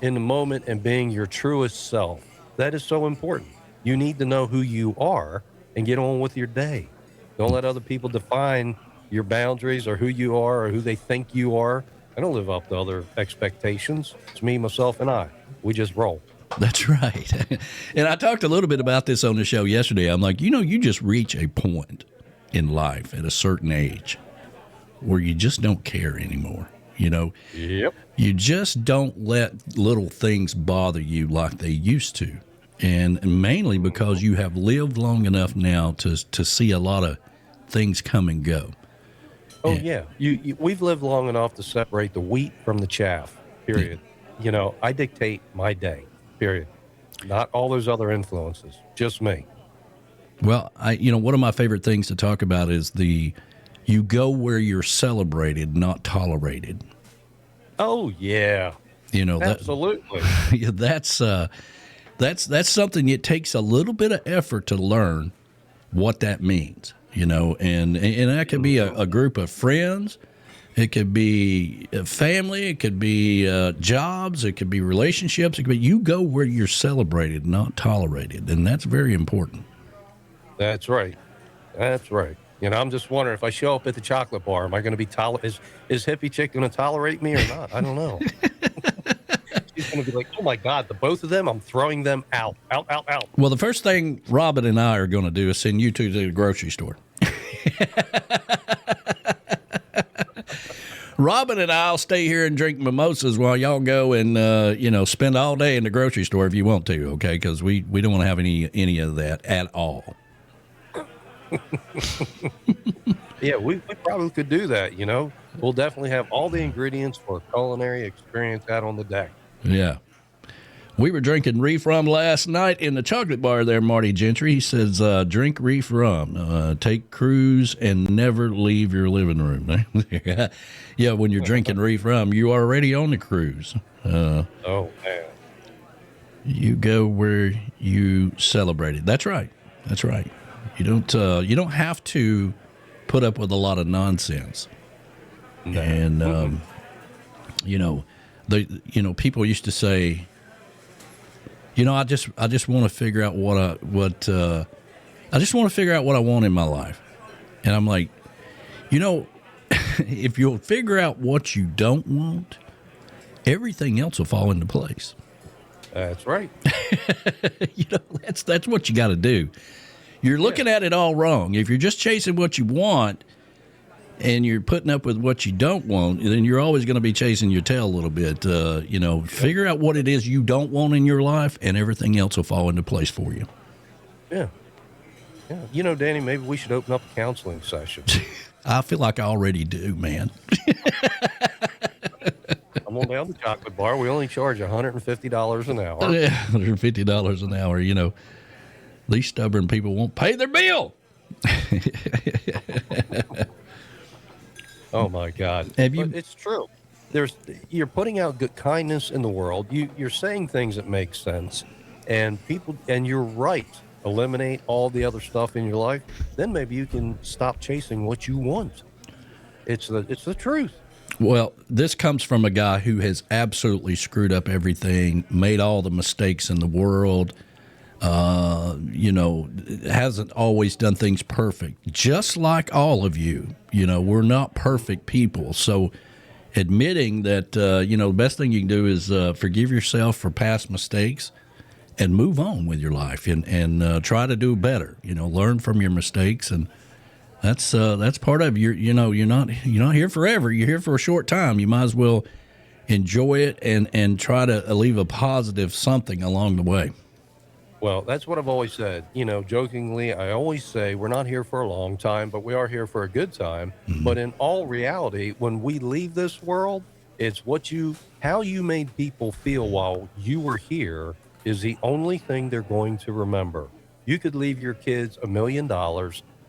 in the moment and being your truest self. That is so important. You need to know who you are and get on with your day. Don't let other people define your boundaries or who you are or who they think you are. I don't live up to other expectations. It's me, myself, and I. We just roll. That's right. And I talked a little bit about this on the show yesterday. I'm like, you just reach a point in life at a certain age where you just don't care anymore. Yep. You just don't let little things bother you like they used to. And mainly because you have lived long enough now to see a lot of things come and go. Oh, yeah. We've lived long enough to separate the wheat from the chaff, period. Yeah. I dictate my day, period. Not all those other influences, just me. Well, one of my favorite things to talk about is you go where you're celebrated, not tolerated. Oh, yeah. Absolutely. That's something it takes a little bit of effort to learn what that means, and that could be a group of friends. It could be a family. It could be jobs. It could be relationships. It could be you go where you're celebrated, not tolerated. And that's very important. That's right. That's right. I'm just wondering if I show up at the chocolate bar, am I going to be is hippie chick going to tolerate me or not? I don't know. She's going to be like, oh my God, the both of them, I'm throwing them out. Well, the first thing Robin and I are going to do is send you two to the grocery store. Robin and I'll stay here and drink mimosas while y'all go and, spend all day in the grocery store if you want to, okay? Because we don't want to have any of that at all. Yeah, we probably could do that, We'll definitely have all the ingredients for a culinary experience out on the deck. Yeah. We were drinking reef rum last night in the chocolate bar there, Marty Gentry. He says, drink reef rum, take cruise, and never leave your living room. Yeah, when you're drinking reef rum, you are already on the cruise. Oh, man. You go where you celebrate it. That's right. That's right. You don't have to put up with a lot of nonsense. No. And people used to say, I just want to figure out what I just want to figure out what I want in my life. And I'm like, if you'll figure out what you don't want, everything else will fall into place. That's right. That's what you got to do. You're looking at it all wrong. If you're just chasing what you want and you're putting up with what you don't want, then you're always going to be chasing your tail a little bit. Figure out what it is you don't want in your life, and everything else will fall into place for you. Yeah. Yeah. Danny, maybe we should open up a counseling session. I feel like I already do, man. I'm on down the chocolate bar. We only charge $150 an hour. Yeah, $150 an hour, These stubborn people won't pay their bill. Oh my God! But it's true. You're putting out good kindness in the world. You're saying things that make sense, and people, and you're right, eliminate all the other stuff in your life, then maybe you can stop chasing what you want. It's the truth. Well, this comes from a guy who has absolutely screwed up everything, made all the mistakes in the world, hasn't always done things perfect, just like all of you. We're not perfect people. So admitting that, the best thing you can do is forgive yourself for past mistakes and move on with your life and try to do better, learn from your mistakes. And that's part of you're not here forever. You're here for a short time. You might as well enjoy it and try to leave a positive something along the way. Well, that's what I've always said. Jokingly, I always say we're not here for a long time, but we are here for a good time. Mm-hmm. But in all reality, when we leave this world, it's how you made people feel while you were here is the only thing they're going to remember. You could leave your kids $1 million,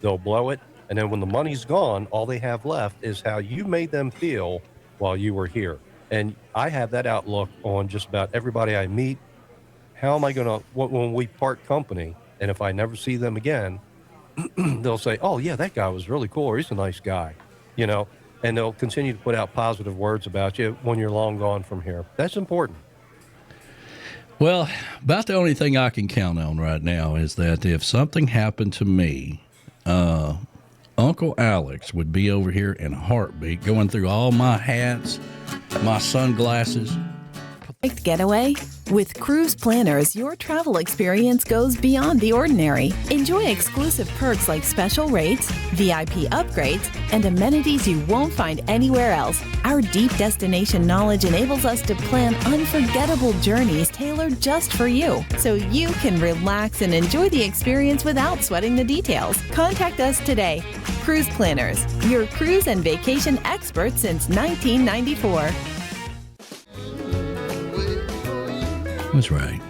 they'll blow it. And then when the money's gone, all they have left is how you made them feel while you were here. And I have that outlook on just about everybody I meet. How am I going to, when we part company, and if I never see them again, they'll say, oh, yeah, that guy was really cool, or he's a nice guy, and they'll continue to put out positive words about you when you're long gone from here. That's important. Well, about the only thing I can count on right now is that if something happened to me, Uncle Alex would be over here in a heartbeat, going through all my hats, my sunglasses. Getaway? With Cruise Planners, your travel experience goes beyond the ordinary. Enjoy exclusive perks like special rates, VIP upgrades, and amenities you won't find anywhere else. Our deep destination knowledge enables us to plan unforgettable journeys tailored just for you, so you can relax and enjoy the experience without sweating the details. Contact us today. Cruise Planners, your cruise and vacation experts since 1994. That's right.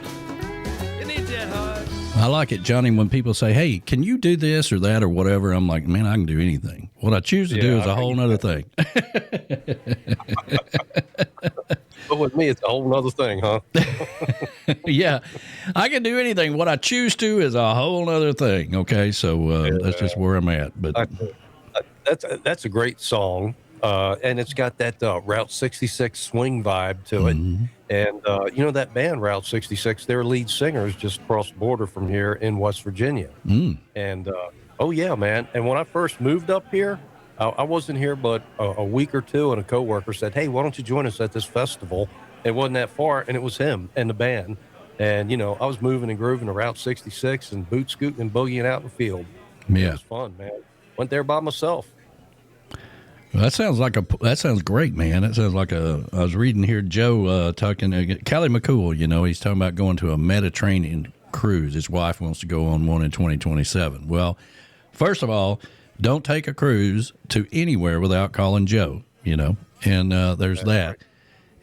I like it, Johnny, when people say, hey, can you do this or that or whatever? I'm like, man, I can do anything. What I choose to do is a whole nother thing. But with me, it's a whole nother thing, huh? Yeah, I can do anything. What I choose to is a whole nother thing. Okay, so that's just where I'm at. But that's a great song. And it's got that Route 66 swing vibe to it. Mm-hmm. And, that band, Route 66, their lead singers just crossed the border from here in West Virginia. Mm. And, oh, yeah, man. And when I first moved up here, I wasn't here but a week or two, and a coworker said, hey, why don't you join us at this festival? It wasn't that far, and it was him and the band. And, I was moving and grooving to Route 66 and boot scooting and boogieing out in the field. Yeah. It was fun, man. Went there by myself. Well, that sounds great, man. That sounds like I was reading here, Joe talking to Callie McCool, he's talking about going to a Mediterranean cruise. His wife wants to go on one in 2027. Well, first of all, don't take a cruise to anywhere without calling Joe, and there's that. Right.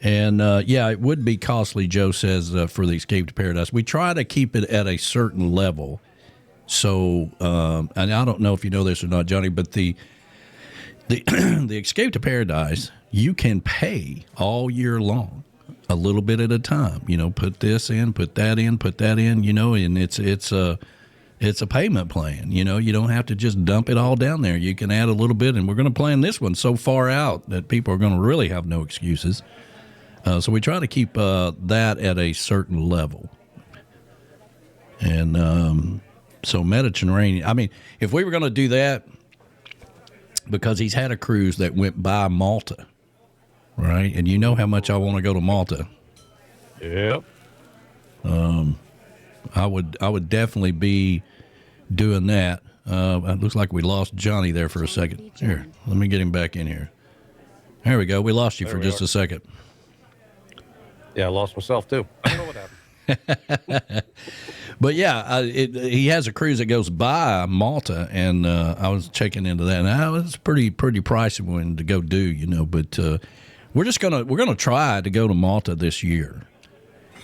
And, it would be costly, Joe says, for the Escape to Paradise. We try to keep it at a certain level. So, and I don't know if you know this or not, Johnny, but the Escape to Paradise, you can pay all year long, a little bit at a time. Put this in, put that in, and it's a payment plan. You don't have to just dump it all down there. You can add a little bit, and we're going to plan this one so far out that people are going to really have no excuses. So we try to keep that at a certain level. And so Mediterranean, I mean, if we were going to do that, because he's had a cruise that went by Malta, right? And you know how much I want to go to Malta. Yep. I would definitely be doing that. It looks like we lost Johnny there for a second. Here, let me get him back in here. There we go. We lost you for just a second. Yeah, I lost myself too. I don't know what happened. But yeah, he has a cruise that goes by Malta, and I was checking into that. Now it's pretty pricey one to go do, But we're gonna try to go to Malta this year,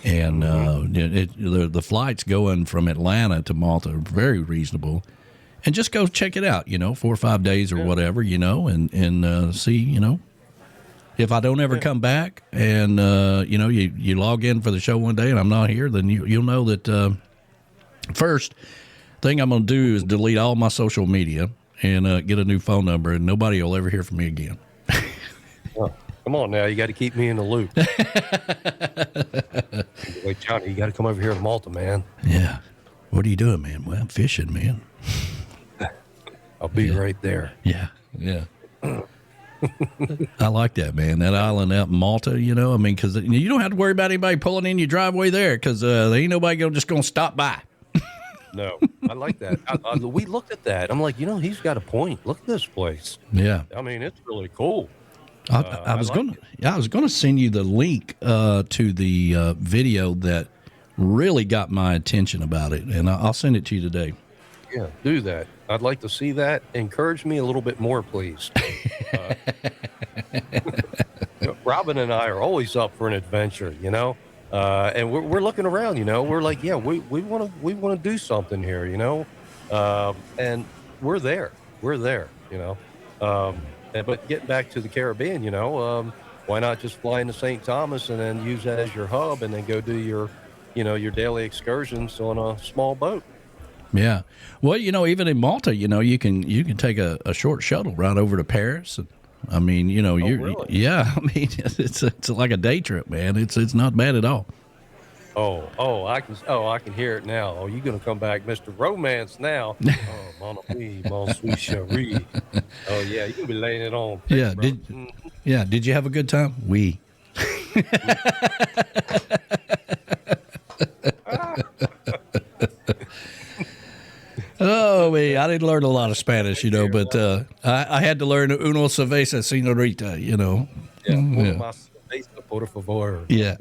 and the flights going from Atlanta to Malta are very reasonable, and just go check it out, 4 or 5 days or whatever, and see, if I don't ever come back, and you log in for the show one day and I'm not here, then you'll know that first thing I'm going to do is delete all my social media and get a new phone number, and nobody will ever hear from me again. Oh, come on now, you got to keep me in the loop. Like, Johnny, you got to come over here to Malta, man. Yeah. What are you doing, man? Well, I'm fishing, man. I'll be right there. Yeah. I like that, man. That island out in Malta, because you don't have to worry about anybody pulling in your driveway there, because there ain't nobody just going to stop by. No, I like that. We looked at that. I'm like, he's got a point. Look at this place. Yeah. I mean, it's really cool. I was gonna send you the link to the video that really got my attention about it, and I'll send it to you today. Yeah, do that. I'd like to see that. Encourage me a little bit more, please. Robin and I are always up for an adventure, and we're looking around, we're like, yeah, we want to do something here, and we're there, but getting back to the Caribbean, why not just fly into St. Thomas and then use that as your hub, and then go do your daily excursions on a small boat. Yeah. Well, even in Malta, you can take a short shuttle right over to Paris. And, I mean, really? Yeah. I mean, it's like a day trip, man. It's not bad at all. I can hear it now. Oh, you're gonna come back, Mr. Romance now. Oh, mon ami, mon sweet chérie. Oh yeah, you can be laying it on. Yeah. Bro. Did you have a good time? Oui. Oh, man, I didn't learn a lot of Spanish, but I had to learn uno cerveza, señorita, Yeah, uno más cerveza, por favor. Yeah.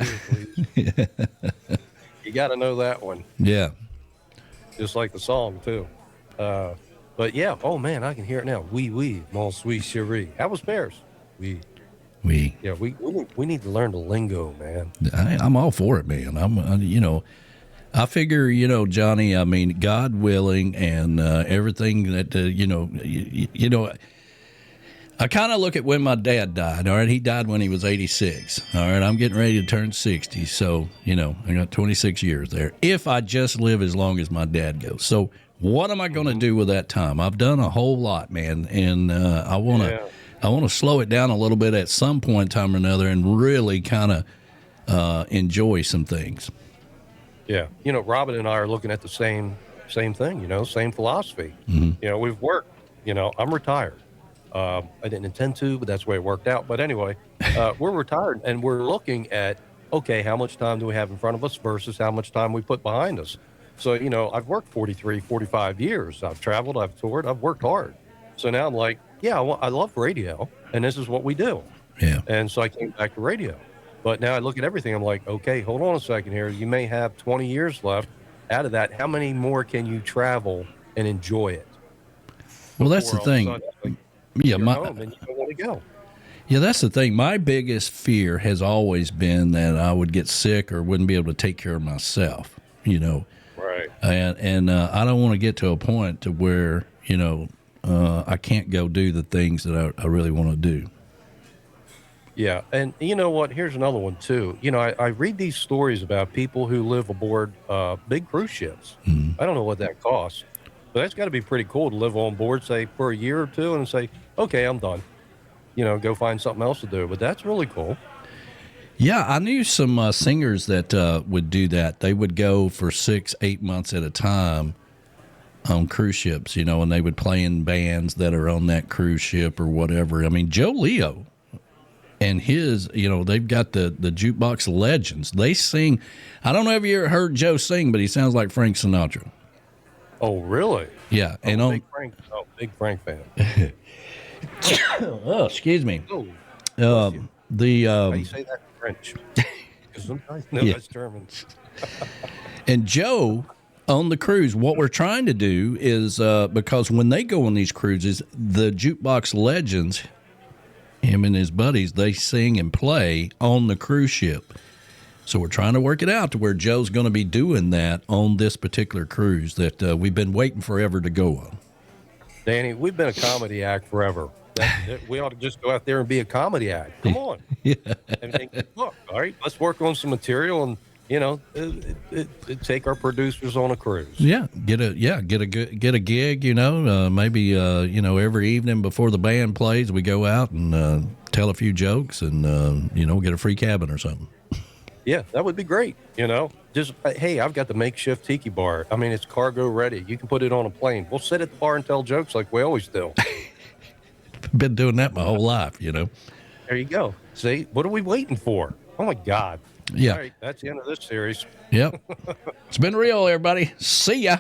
You got to know that one. Yeah. Just like the song, too. But, yeah, oh, man, I can hear it now. Oui, oui, mon sweet chérie. How was Paris? Oui. Yeah, we need to learn the lingo, man. I'm all for it, man. I figure, Johnny, I mean, God willing, and everything that, I kind of look at when my dad died, all right? He died when he was 86, all right? I'm getting ready to turn 60, so, I got 26 years there, if I just live as long as my dad goes. So what am I going to do with that time? I've done a whole lot, man, and I want to slow it down a little bit at some point in time or another and really kind of enjoy some things. Yeah. Robin and I are looking at the same thing, same philosophy. Mm-hmm. We've worked, I'm retired. I didn't intend to, but that's the way it worked out. But anyway, we're retired, and we're looking at, okay, how much time do we have in front of us versus how much time we put behind us? So, I've worked 43, 45 years. I've traveled, I've toured, I've worked hard. So now I'm like, yeah, I love radio, and this is what we do. Yeah. And so I came back to radio. But now I look at everything, I'm like, okay, hold on a second here. You may have 20 years left. Out of that, how many more can you travel and enjoy it? Well, that's the thing. Home and you don't want to go. Yeah, that's the thing. My biggest fear has always been that I would get sick or wouldn't be able to take care of myself, Right. And I don't want to get to a point to where, I can't go do the things that I really want to do. Yeah, and you know what? Here's another one, too. I read these stories about people who live aboard big cruise ships. Mm-hmm. I don't know what that costs, but that's got to be pretty cool to live on board, say, for a year or two and say, okay, I'm done. Go find something else to do. But that's really cool. Yeah, I knew some singers that would do that. They would go for 6-8 months at a time on cruise ships, and they would play in bands that are on that cruise ship or whatever. I mean, Joe Leo and his, they've got the Jukebox Legends. They sing. I don't know if you ever heard Joe sing, but he sounds like Frank Sinatra. Oh, really? Yeah. And big Frank fan. Oh, excuse me. Oh, How you say that in French? Because sometimes that's German. And Joe, on the cruise, what we're trying to do is, because when they go on these cruises, the Jukebox Legends, him and his buddies, they sing and play on the cruise ship. So we're trying to work it out to where Joe's going to be doing that on this particular cruise that we've been waiting forever to go on. Danny, we've been a comedy act forever. We ought to just go out there and be a comedy act. Come on. Yeah. And look, all right, let's work on some material and, take our producers on a cruise. Yeah, get a gig. Maybe every evening before the band plays, we go out and tell a few jokes and get a free cabin or something. Yeah, that would be great. Just hey, I've got the makeshift tiki bar. I mean, it's cargo ready. You can put it on a plane. We'll sit at the bar and tell jokes like we always do. Been doing that my whole life. There you go. See, what are we waiting for? Oh my God. Yeah. All right, that's the end of this series. Yep. It's been real, everybody. See ya.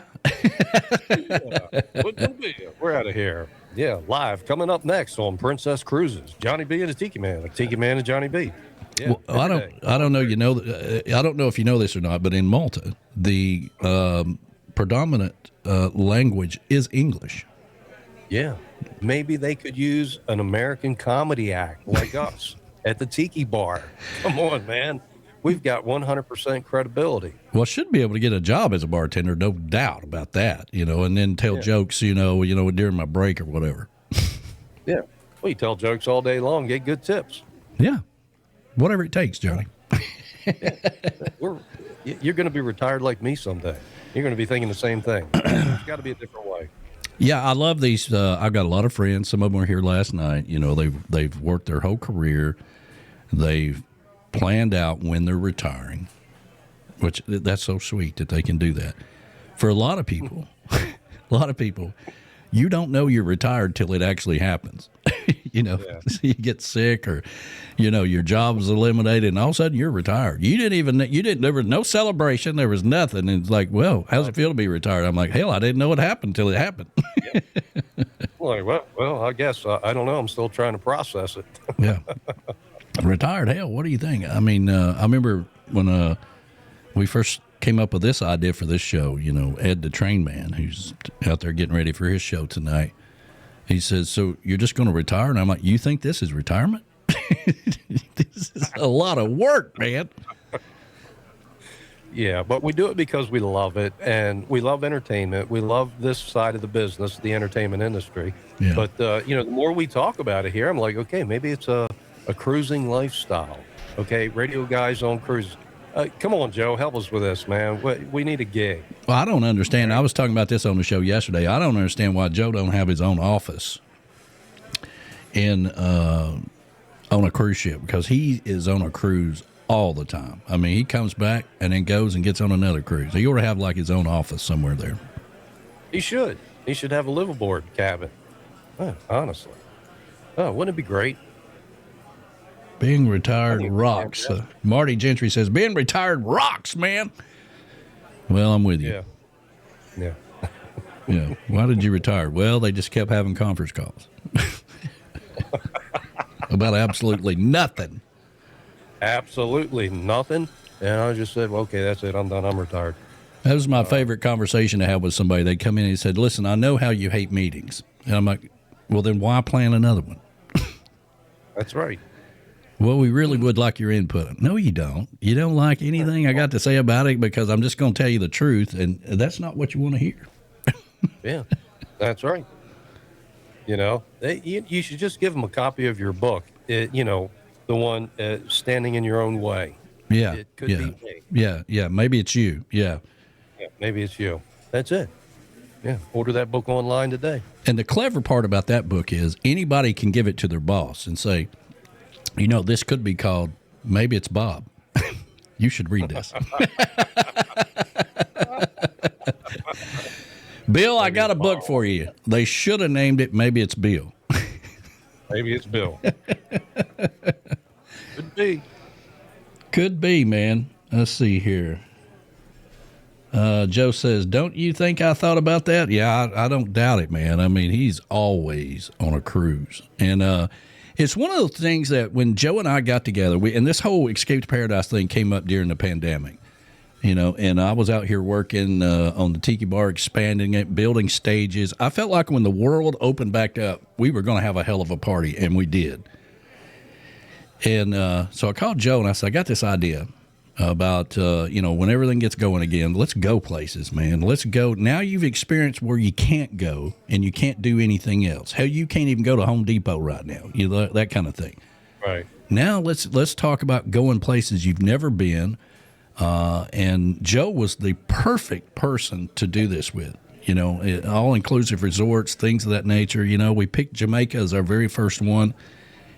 We're out of here. Yeah, live coming up next on Princess Cruises. Johnny B and the Tiki Man. The Tiki Man and Johnny B. Yeah, well, I don't know. I don't know if you know this or not, but in Malta, the predominant language is English. Yeah, maybe they could use an American comedy act like us at the Tiki Bar. Come on, man. We've got 100% credibility. Well, should be able to get a job as a bartender, no doubt about that. And then tell jokes, during my break or whatever. Yeah, we tell jokes all day long, get good tips. Yeah, whatever it takes, Johnny. You're going to be retired like me someday. You're going to be thinking the same thing. It's got to be a different way. Yeah, I love these. I've got a lot of friends. Some of them were here last night. They've worked their whole career. They've planned out when they're retiring, which that's so sweet that they can do that. For a lot of people, you don't know you're retired till it actually happens. You get sick or, your job's eliminated and all of a sudden you're retired. There was no celebration. There was nothing. And it's like, well, how's it feel to be retired? I'm like, hell, I didn't know it happened till it happened. Well, I guess, I don't know. I'm still trying to process it. Yeah. Retired, hell, what do you think? I mean, I remember when we first came up with this idea for this show, Ed the Train Man, who's out there getting ready for his show tonight. He says, so you're just going to retire? And I'm like, you think this is retirement? This is a lot of work, man. Yeah, but we do it because we love it, and we love entertainment. We love this side of the business, the entertainment industry. Yeah. But, the more we talk about it here, I'm like, okay, maybe it's a cruising lifestyle. Okay, radio guys on cruises. Come on, Joe, help us with this, man. We need a gig. Well, I don't understand. I was talking about this on the show yesterday. I don't understand why Joe don't have his own office on a cruise ship, because he is on a cruise all the time. I mean, he comes back and then goes and gets on another cruise. He ought to have like his own office somewhere there. He should. He should have a liveaboard cabin. Honestly. Oh, wouldn't it be great? Being retired rocks. Marty Gentry says, being retired rocks, man. Well, I'm with you. Yeah. Yeah. Why did you retire? Well, they just kept having conference calls about absolutely nothing. Absolutely nothing. And I just said, well, okay, that's it. I'm done. I'm retired. That was my favorite conversation to have with somebody. They come in and said, listen, I know how you hate meetings. And I'm like, well, then why plan another one? That's right. Well, we really would like your input. No, you don't. You don't like anything I got to say about it because I'm just going to tell you the truth, and that's not what you want to hear. Yeah, that's right. You should just give them a copy of your book, the one Standing in Your Own Way. Yeah, it could be me. Yeah, maybe it's you. Yeah, maybe it's you. That's it. Yeah, order that book online today. And the clever part about that book is anybody can give it to their boss and say, this could be called Maybe It's Bob. You should read this. Bill, I got a book for you. They should have named it Maybe It's Bill. Maybe it's Bill. Could be. Could be, man. Let's see here. Joe says, don't you think I thought about that? Yeah, I don't doubt it, man. I mean, he's always on a cruise. And it's one of those things that when Joe and I got together, and this whole Escape to Paradise thing came up during the pandemic, and I was out here working on the Tiki Bar, expanding it, building stages. I felt like when the world opened back up, we were going to have a hell of a party, and we did. And so I called Joe, and I said, I got this idea. about, when everything gets going again, let's go places, man. Let's go. Now you've experienced where you can't go and you can't do anything else. Hell, you can't even go to Home Depot right now, that kind of thing. Right. Now let's talk about going places you've never been. And Joe was the perfect person to do this with, all-inclusive resorts, things of that nature. We picked Jamaica as our very first one.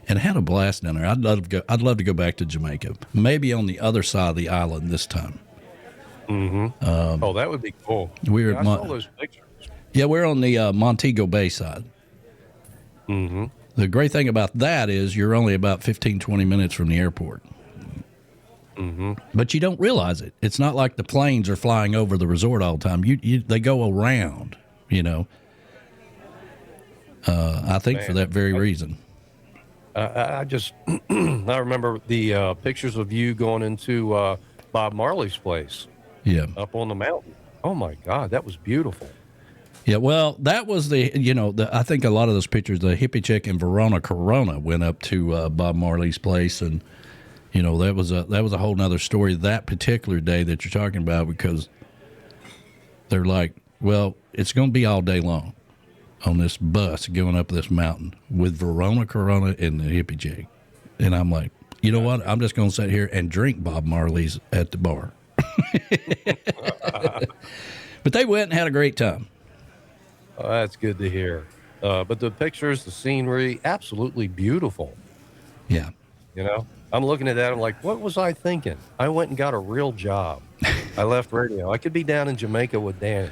And had a blast down there. I'd love to go back to Jamaica, maybe on the other side of the island this time. Mm-hmm. That would be cool. I saw those pictures. Yeah, we're on the Montego Bay side. Mm-hmm. The great thing about that is you're only about 15, 20 minutes from the airport. Mm-hmm. But you don't realize it. It's not like the planes are flying over the resort all the time. They go around, I think for that very reason. I just I remember the pictures of you going into Bob Marley's place. Yeah. Up on the mountain. Oh my God, that was beautiful. Yeah, well, that was I think a lot of those pictures, the hippie chick and Verona Corona went up to Bob Marley's place, and that was a whole nother story that particular day that you're talking about, because they're like, well, it's going to be all day long on this bus going up this mountain with Verona Corona and the hippie jig. And I'm like, you know what? I'm just going to sit here and drink Bob Marley's at the bar. But they went and had a great time. Oh, that's good to hear. But the pictures, the scenery, absolutely beautiful. Yeah. I'm looking at that. I'm like, what was I thinking? I went and got a real job. I left radio. I could be down in Jamaica with Danny.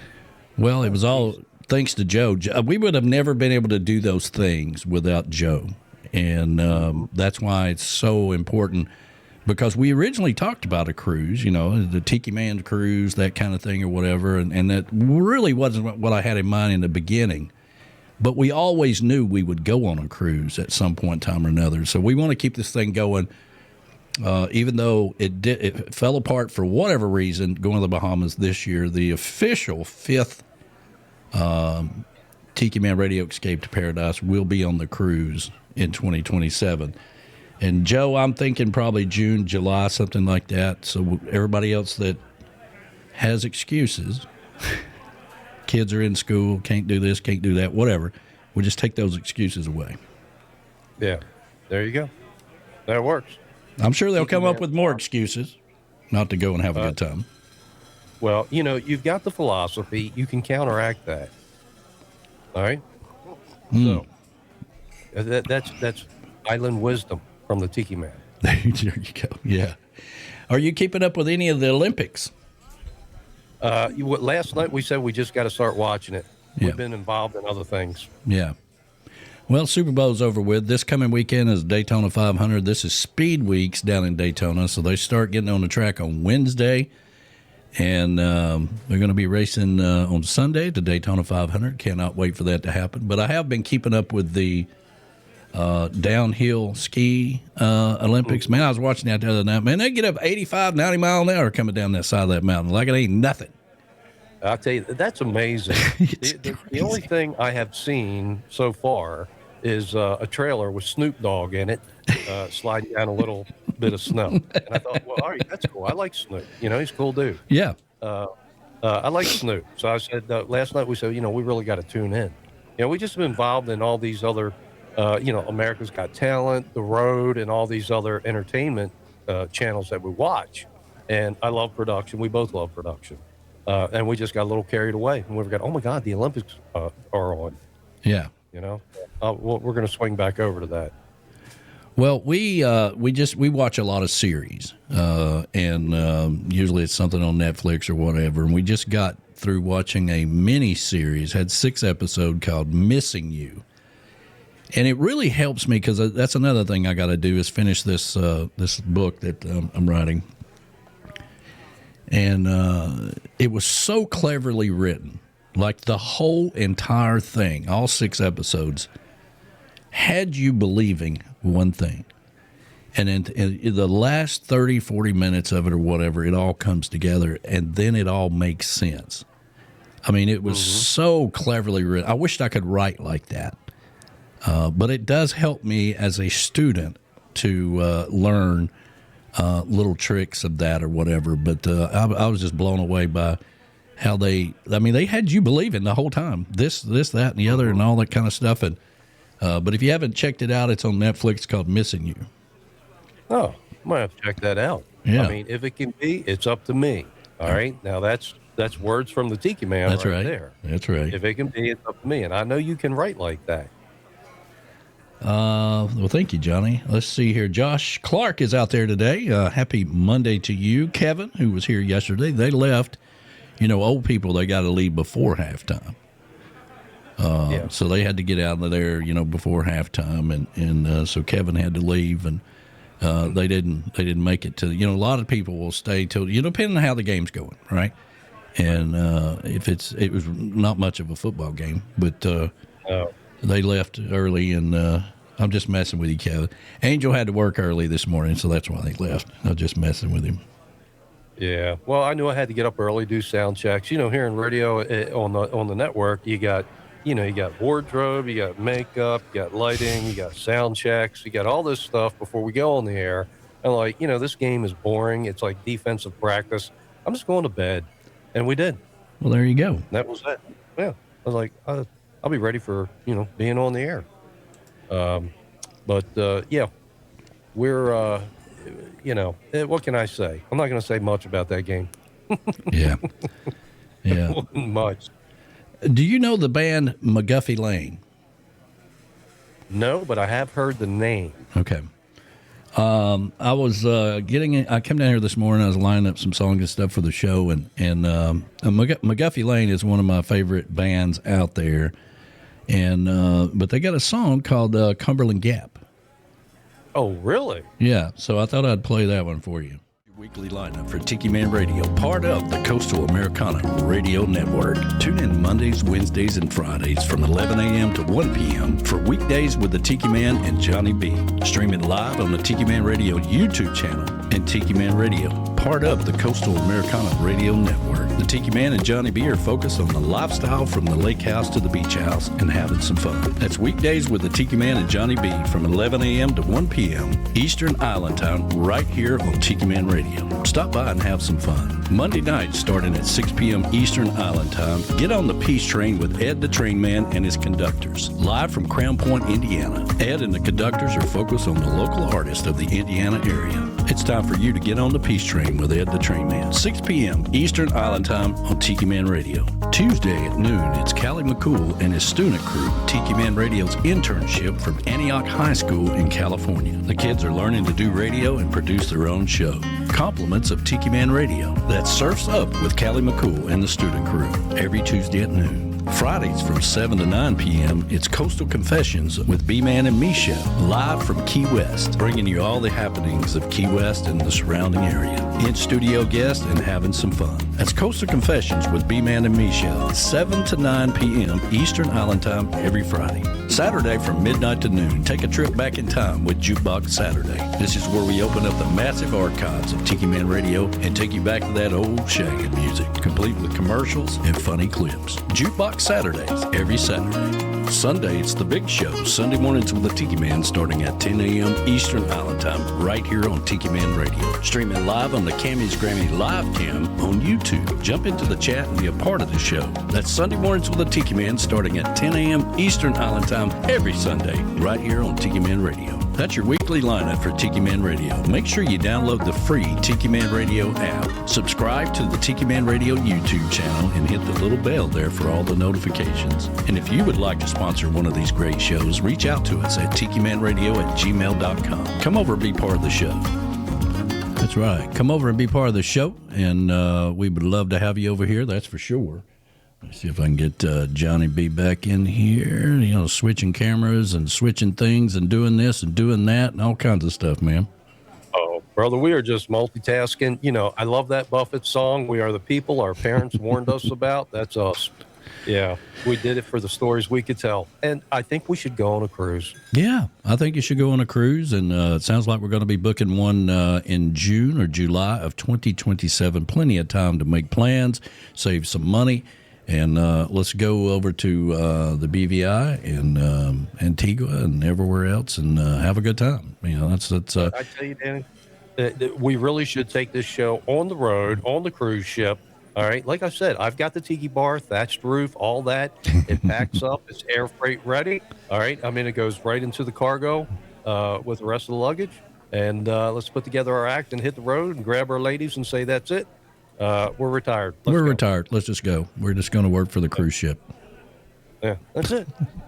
Well, it was all thanks to Joe. We would have never been able to do those things without Joe. And that's why it's so important, because we originally talked about a cruise, the Tiki Man cruise, that kind of thing or whatever. And that really wasn't what I had in mind in the beginning. But we always knew we would go on a cruise at some point in time or another. So we want to keep this thing going. Even though it fell apart for whatever reason, going to the Bahamas this year, the official 5th Tiki Man Radio Escape to Paradise will be on the cruise in 2027. And Joe, I'm thinking probably June, July, something like that. So everybody else that has excuses, kids are in school, can't do this, can't do that, whatever, we'll just take those excuses away. Yeah, there you go. That works. I'm sure they'll come up with more excuses not to go and have a good time. Well, you've got the philosophy. You can counteract that. All right? So that's island wisdom from the Tiki Man. There you go. Yeah. Are you keeping up with any of the Olympics? Last night we said we just got to start watching it. Yeah. We've been involved in other things. Yeah. Well, Super Bowl's over with. This coming weekend is Daytona 500. This is Speed Weeks down in Daytona, so they start getting on the track on Wednesday, and they're going to be racing on Sunday to Daytona 500. Cannot wait for that to happen. But I have been keeping up with the downhill ski Olympics. Man, I was watching that the other night. Man, they get up 85, 90 miles an hour coming down that side of that mountain like it ain't nothing. I'll tell you, that's amazing. The only thing I have seen so far is a trailer with Snoop Dogg in it, sliding down a little bit of snow. And I thought, well, all right, that's cool. I like Snoop. He's a cool dude. Yeah. I like Snoop. So I said, last night we said, we really got to tune in. We just been involved in all these other, America's Got Talent, The Road, and all these other entertainment channels that we watch. And I love production. We both love production. And we just got a little carried away. And we got, oh, my God, the Olympics are on. Yeah. We're going to swing back over to that. Well, we watch a lot of series, and usually it's something on Netflix or whatever. And we just got through watching a mini series, had 6 episodes called Missing You. And it really helps me because that's another thing I got to do is finish this book that I'm writing. And it was so cleverly written, like the whole entire thing, all 6 episodes, had you believing one thing. And in the last 30, 40 minutes of it or whatever, it all comes together, and then it all makes sense. I mean, it was so cleverly written. I wished I could write like that. But it does help me as a student to learn little tricks of that or whatever. But I was just blown away by how they had you believing the whole time, this, that, and the other, and all that kind of stuff. And but if you haven't checked it out, it's on Netflix, called Missing You. Oh, I might have to check that out. Yeah. I mean, if it can be, it's up to me. All right. Now that's words from the Tiki Man. That's right there. That's right. If it can be, it's up to me. And I know you can write like that. Well, thank you, Johnny. Let's see here. Josh Clark is out there today. Happy Monday to you. Kevin, who was here yesterday, they left. Old people, they got to leave before halftime. So they had to get out of there, before halftime, and so Kevin had to leave, and they didn't make it to. A lot of people will stay till depending on how the game's going, right? And if it was not much of a football game, but they left early, and I'm just messing with you, Kevin. Angel had to work early this morning, so that's why they left. I was just messing with him. Yeah. Well, I knew I had to get up early, do sound checks. Here in radio on the network, you got wardrobe, you got makeup, you got lighting, you got sound checks, you got all this stuff before we go on the air. And this game is boring. It's like defensive practice. I'm just going to bed. And we did. Well, there you go. That was it. Yeah. I was like, I'll be ready for, being on the air. Yeah, we're, what can I say? I'm not going to say much about that game. Yeah. Much. Do you know the band McGuffey Lane? No, but I have heard the name. Okay. I was I came down here this morning. I was lining up some songs and stuff for the show, and McGuffey Lane is one of my favorite bands out there. And but they got a song called Cumberland Gap. Oh, really? Yeah. So I thought I'd play that one for you. Weekly lineup for Tiki Man Radio, part of the Coastal Americana Radio Network. Tune in Mondays, Wednesdays, and Fridays from 11 a.m. to 1 p.m. for Weekdays with the Tiki Man and Johnny B. Streaming live on the Tiki Man Radio YouTube channel and Tiki Man Radio, part of the Coastal Americana Radio Network. The Tiki Man and Johnny B are focused on the lifestyle from the lake house to the beach house and having some fun. That's Weekdays with the Tiki Man and Johnny B from 11 a.m. to 1 p.m. Eastern Island Time, right here on Tiki Man Radio. Stop by and have some fun. Monday nights starting at 6 p.m. Eastern Island Time, get on the Peace Train with Ed the Train Man and his conductors. Live from Crown Point, Indiana. Ed and the conductors are focused on the local artists of the Indiana area. It's time for you to get on the Peace Train with Ed the Train Man. 6 p.m. Eastern Island Time on Tiki Man Radio. Tuesday at noon, it's Callie McCool and his student crew, Tiki Man Radio's internship from Antioch High School in California. The kids are learning to do radio and produce their own show. Compliments of Tiki Man Radio. That's Surfs Up with Callie McCool and the student crew every Tuesday at noon. Fridays from 7 to 9 p.m., it's Coastal Confessions with B-Man and Misha, live from Key West, bringing you all the happenings of Key West and the surrounding area. In-studio guests and having some fun. That's Coastal Confessions with B-Man and Misha, 7 to 9 p.m. Eastern Island Time every Friday. Saturday from midnight to noon, take a trip back in time with Jukebox Saturday. This is where we open up the massive archives of Tiki Man Radio and take you back to that old shagging music, complete with commercials and funny clips. Jukebox Saturdays every Saturday. Sunday, it's the big show. Sunday mornings with the Tiki Man starting at 10 a.m. Eastern Island Time right here on Tiki Man Radio. Streaming live on the Cammy's Grammy Live Cam on YouTube. Jump into the chat and be a part of the show. That's Sunday mornings with the Tiki Man starting at 10 a.m. Eastern Island Time every Sunday right here on Tiki Man Radio. That's your weekly lineup for Tiki Man Radio. Make sure you download the free Tiki Man Radio app. Subscribe to the Tiki Man Radio YouTube channel and hit the little bell there for all the notifications. And if you would like to sponsor one of these great shows, reach out to us at tikimanradio@gmail.com. Come over and be part of the show. That's right. Come over and be part of the show, and we would love to have you over here, that's for sure. Let's see if I can get Johnny B back in here, switching cameras and switching things and doing this and doing that and all kinds of stuff, man. Oh, brother, we are just multitasking. I love that Buffett song, We Are the People, our parents warned us about. That's us. Yeah, we did it for the stories we could tell. And I think we should go on a cruise. Yeah, I think you should go on a cruise. And it sounds like we're going to be booking one in June or July of 2027. Plenty of time to make plans, save some money. And let's go over to the BVI and Antigua and everywhere else and have a good time. That's. I tell you, Danny, we really should take this show on the road, on the cruise ship. All right. Like I said, I've got the tiki bar, thatched roof, all that. It packs up. It's air freight ready. All right. I mean, it goes right into the cargo with the rest of the luggage. And let's put together our act and hit the road and grab our ladies and say, that's it. We're retired. Let's go. Retired. Let's just go. We're just going to work for the cruise ship. Yeah, that's it.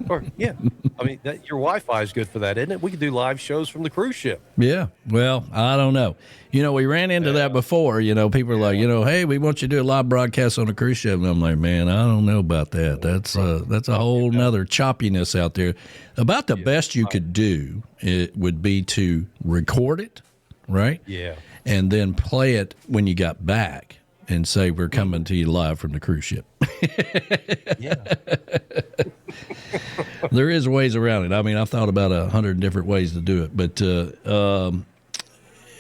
Or yeah, I mean, your Wi-Fi is good for that, isn't it? We could do live shows from the cruise ship. Yeah. Well, I don't know. We ran into that before. People are like, hey, we want you to do a live broadcast on a cruise ship. And I'm like, man, I don't know about that. That's a whole nother choppiness out there. About the best you could do, it would be to record it, right? Yeah. And then play it when you got back and say, we're coming to you live from the cruise ship. Yeah. There is ways around it. I mean, I've thought about 100 different ways to do it. But,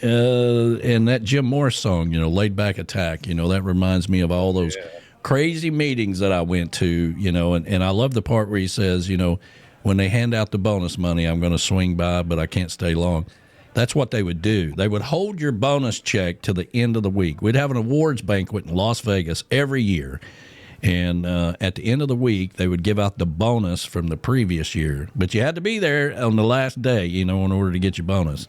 and that Jim Morris song, Laid Back Attack, that reminds me of all those crazy meetings that I went to, and I love the part where he says, when they hand out the bonus money, I'm going to swing by, but I can't stay long. That's what they would do. They would hold your bonus check to the end of the week. We'd have an awards banquet in Las Vegas every year. And at the end of the week, they would give out the bonus from the previous year. But you had to be there on the last day, in order to get your bonus.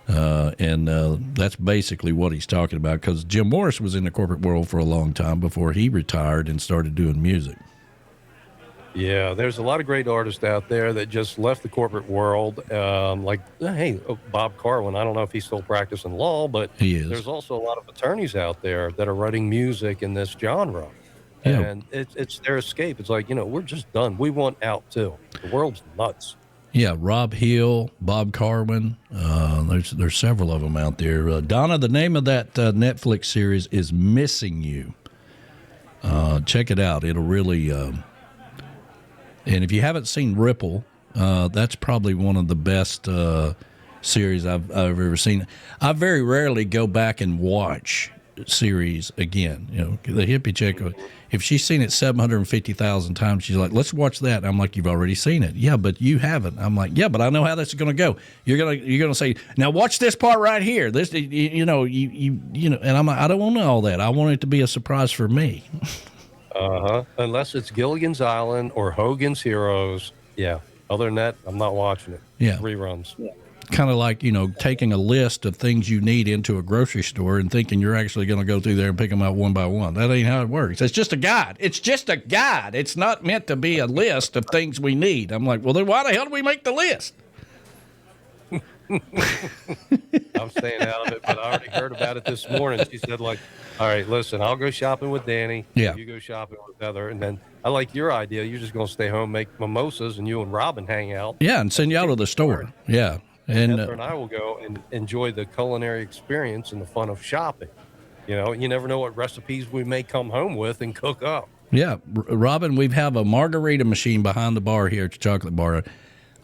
And that's basically what he's talking about, because Jim Morris was in the corporate world for a long time before he retired and started doing music. Yeah, there's a lot of great artists out there that just left the corporate world. Bob Carlin, I don't know if he's still practicing law, but he is. There's also a lot of attorneys out there that are writing music in this genre. Yeah. And it's their escape. It's like, we're just done. We want out, too. The world's nuts. Yeah, Rob Hill, Bob Carwin. There's several of them out there. Donna, the name of that Netflix series is Missing You. Check it out. It'll really... and if you haven't seen Ripple, that's probably one of the best series I've ever seen. I very rarely go back and watch series again. The hippie chick, if she's seen it 750,000 times, she's like, let's watch that. And I'm like, you've already seen it. Yeah, but you haven't. I'm like, yeah, but I know how this is going to go. You're gonna say, now watch this part right here. This, and I'm like, I don't want all that. I want it to be a surprise for me. Unless it's Gilligan's Island or Hogan's Heroes. Yeah. Other than that, I'm not watching it. Yeah. Reruns. Yeah. Kind of like, taking a list of things you need into a grocery store and thinking you're actually going to go through there and pick them out one by one. That ain't how it works. It's just a guide. It's just a guide. It's not meant to be a list of things we need. I'm like, well, then why the hell do we make the list? I'm staying out of it, but I already heard about it this morning. She said, all right, listen, I'll go shopping with Danny. Yeah. You go shopping with Heather. And then I like your idea. You're just going to stay home, make mimosas, and you and Robin hang out. Yeah, and send you out to the store. Yeah. And Heather and I will go and enjoy the culinary experience and the fun of shopping. You never know what recipes we may come home with and cook up. Yeah. Robin, we have a margarita machine behind the bar here at the chocolate bar.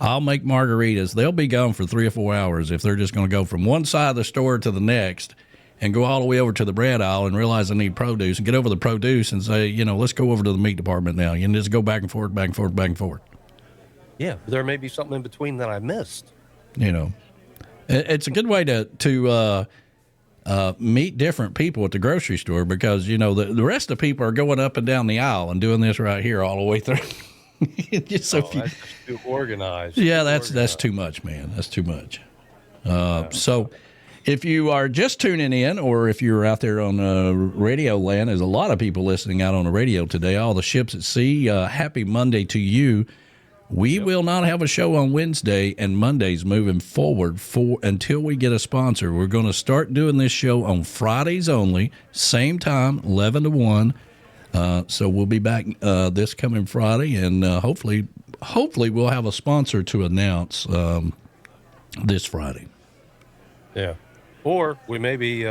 I'll make margaritas. They'll be gone for 3 or 4 hours if they're just going to go from one side of the store to the next and go all the way over to the bread aisle and realize I need produce and get over the produce and say, let's go over to the meat department now. And just go back and forth, back and forth, back and forth. Yeah, there may be something in between that I missed. It's a good way to meet different people at the grocery store because, the rest of the people are going up and down the aisle and doing this right here all the way through. That's just too organized. Yeah, that's too much, man. That's too much. So if you are just tuning in or if you're out there on radio land, there's a lot of people listening out on the radio today, all the ships at sea, happy Monday to you. We will not have a show on Wednesday and Mondays moving forward until we get a sponsor. We're going to start doing this show on Fridays only, same time, 11 to 1. So we'll be back this coming Friday, and hopefully we'll have a sponsor to announce this Friday. Yeah. Or we may be,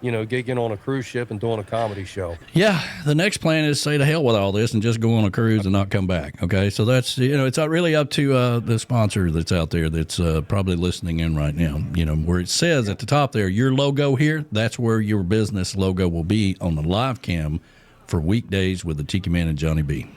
gigging on a cruise ship and doing a comedy show. Yeah. The next plan is say to hell with all this and just go on a cruise and not come back. Okay. So that's, it's really up to the sponsor that's out there that's probably listening in right now. Where it says at the top there, your logo here, that's where your business logo will be on the live cam for Weekdays with the Tiki Man and Johnny B.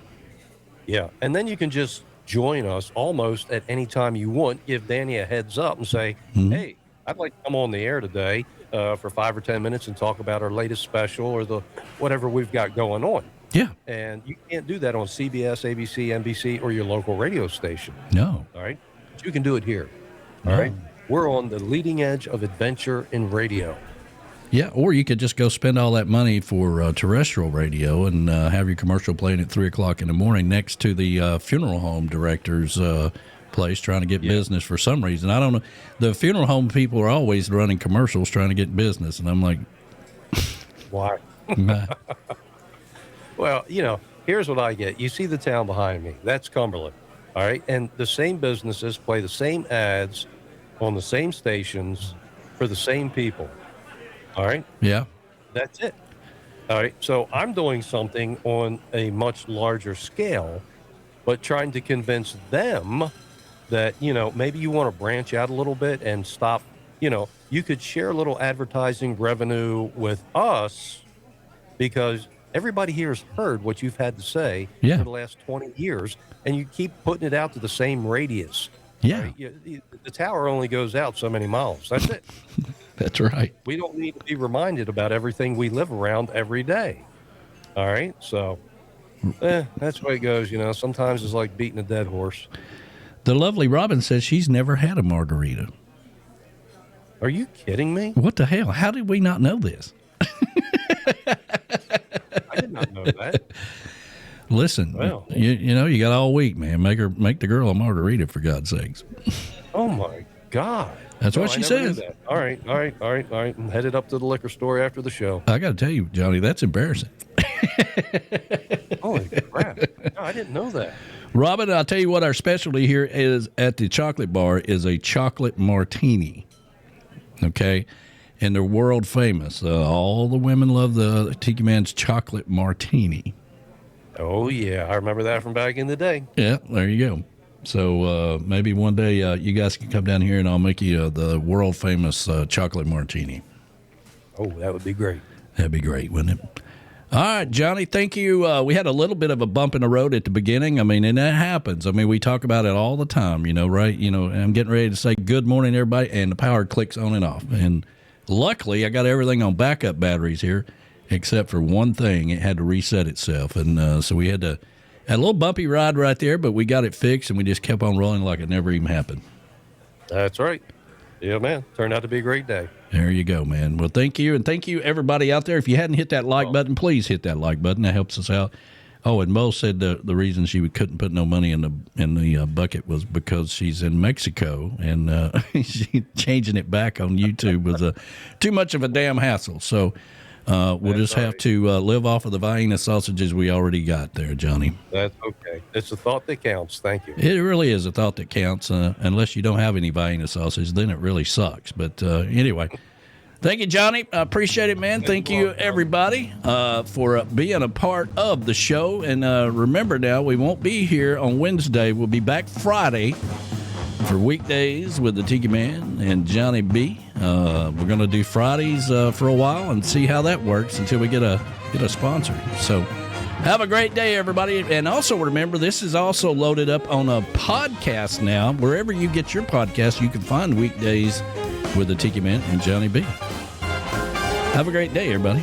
Yeah. And then you can just join us almost at any time you want. Give Danny a heads up and say, hey, I'd like to come on the air today for 5 or 10 minutes and talk about our latest special or the whatever we've got going on. Yeah. And you can't do that on CBS, ABC, NBC, or your local radio station. No. All right. But you can do it here. All right. We're on the leading edge of adventure in radio. Yeah, or you could just go spend all that money for terrestrial radio and have your commercial playing at 3 o'clock in the morning next to the funeral home director's place trying to get business for some reason. I don't know. The funeral home people are always running commercials trying to get business, and I'm like, why? Well, here's what I get. You see the town behind me. That's Cumberland. All right. And the same businesses play the same ads on the same stations for the same people. All right. Yeah. That's it. All right. So I'm doing something on a much larger scale, but trying to convince them that, maybe you want to branch out a little bit and stop, you could share a little advertising revenue with us because everybody here has heard what you've had to say for the last 20 years, and you keep putting it out to the same radius. Yeah. Right? The tower only goes out so many miles. That's it. That's right. We don't need to be reminded about everything we live around every day. All right? So, that's the way it goes. Sometimes it's like beating a dead horse. The lovely Robin says she's never had a margarita. Are you kidding me? What the hell? How did we not know this? I did not know that. Listen, you got all week, man. Make the girl a margarita, for God's sakes. Oh my God. That's what she says. All right. I'm headed up to the liquor store after the show. I got to tell you, Johnny, that's embarrassing. Holy crap. No, I didn't know that. Robin, I'll tell you what our specialty here is at the chocolate bar is a chocolate martini. Okay? And they're world famous. All the women love the Tiki Man's chocolate martini. Oh, yeah. I remember that from back in the day. Yeah, there you go. So maybe one day you guys can come down here and I'll make you the world famous chocolate martini. Oh, that would be great. That'd be great, wouldn't it? All right, Johnny, thank you. We had a little bit of a bump in the road at the beginning. I mean, and that happens. I mean, we talk about it all the time, right? And I'm getting ready to say good morning, everybody, and the power clicks on and off. And luckily, I got everything on backup batteries here, except for one thing. It had to reset itself. And so we had a little bumpy ride right there, but we got it fixed, and we just kept on rolling like it never even happened. That's right. Yeah, man. Turned out to be a great day. There you go, man. Well, thank you, and thank you, everybody out there. If you hadn't hit that like button, please hit that like button. That helps us out. Oh, and Mo said the reason she couldn't put no money in the bucket was because she's in Mexico, and she changing it back on YouTube was too much of a damn hassle. So we'll just have to live off of the Vienna sausages we already got there, Johnny. That's okay. It's a thought that counts. Thank you. It really is a thought that counts. Unless you don't have any Vienna sausage, then it really sucks. But anyway, thank you, Johnny. I appreciate it, man. Thank you, everybody, for being a part of the show. And remember now, we won't be here on Wednesday. We'll be back Friday for Weekdays with the Tiki Man and Johnny B. We're going to do Fridays for a while and see how that works until we get a sponsor. So have a great day, everybody. And also remember, this is also loaded up on a podcast now. Wherever you get your podcast, you can find Weekdays with the Tiki Man and Johnny B. Have a great day, everybody.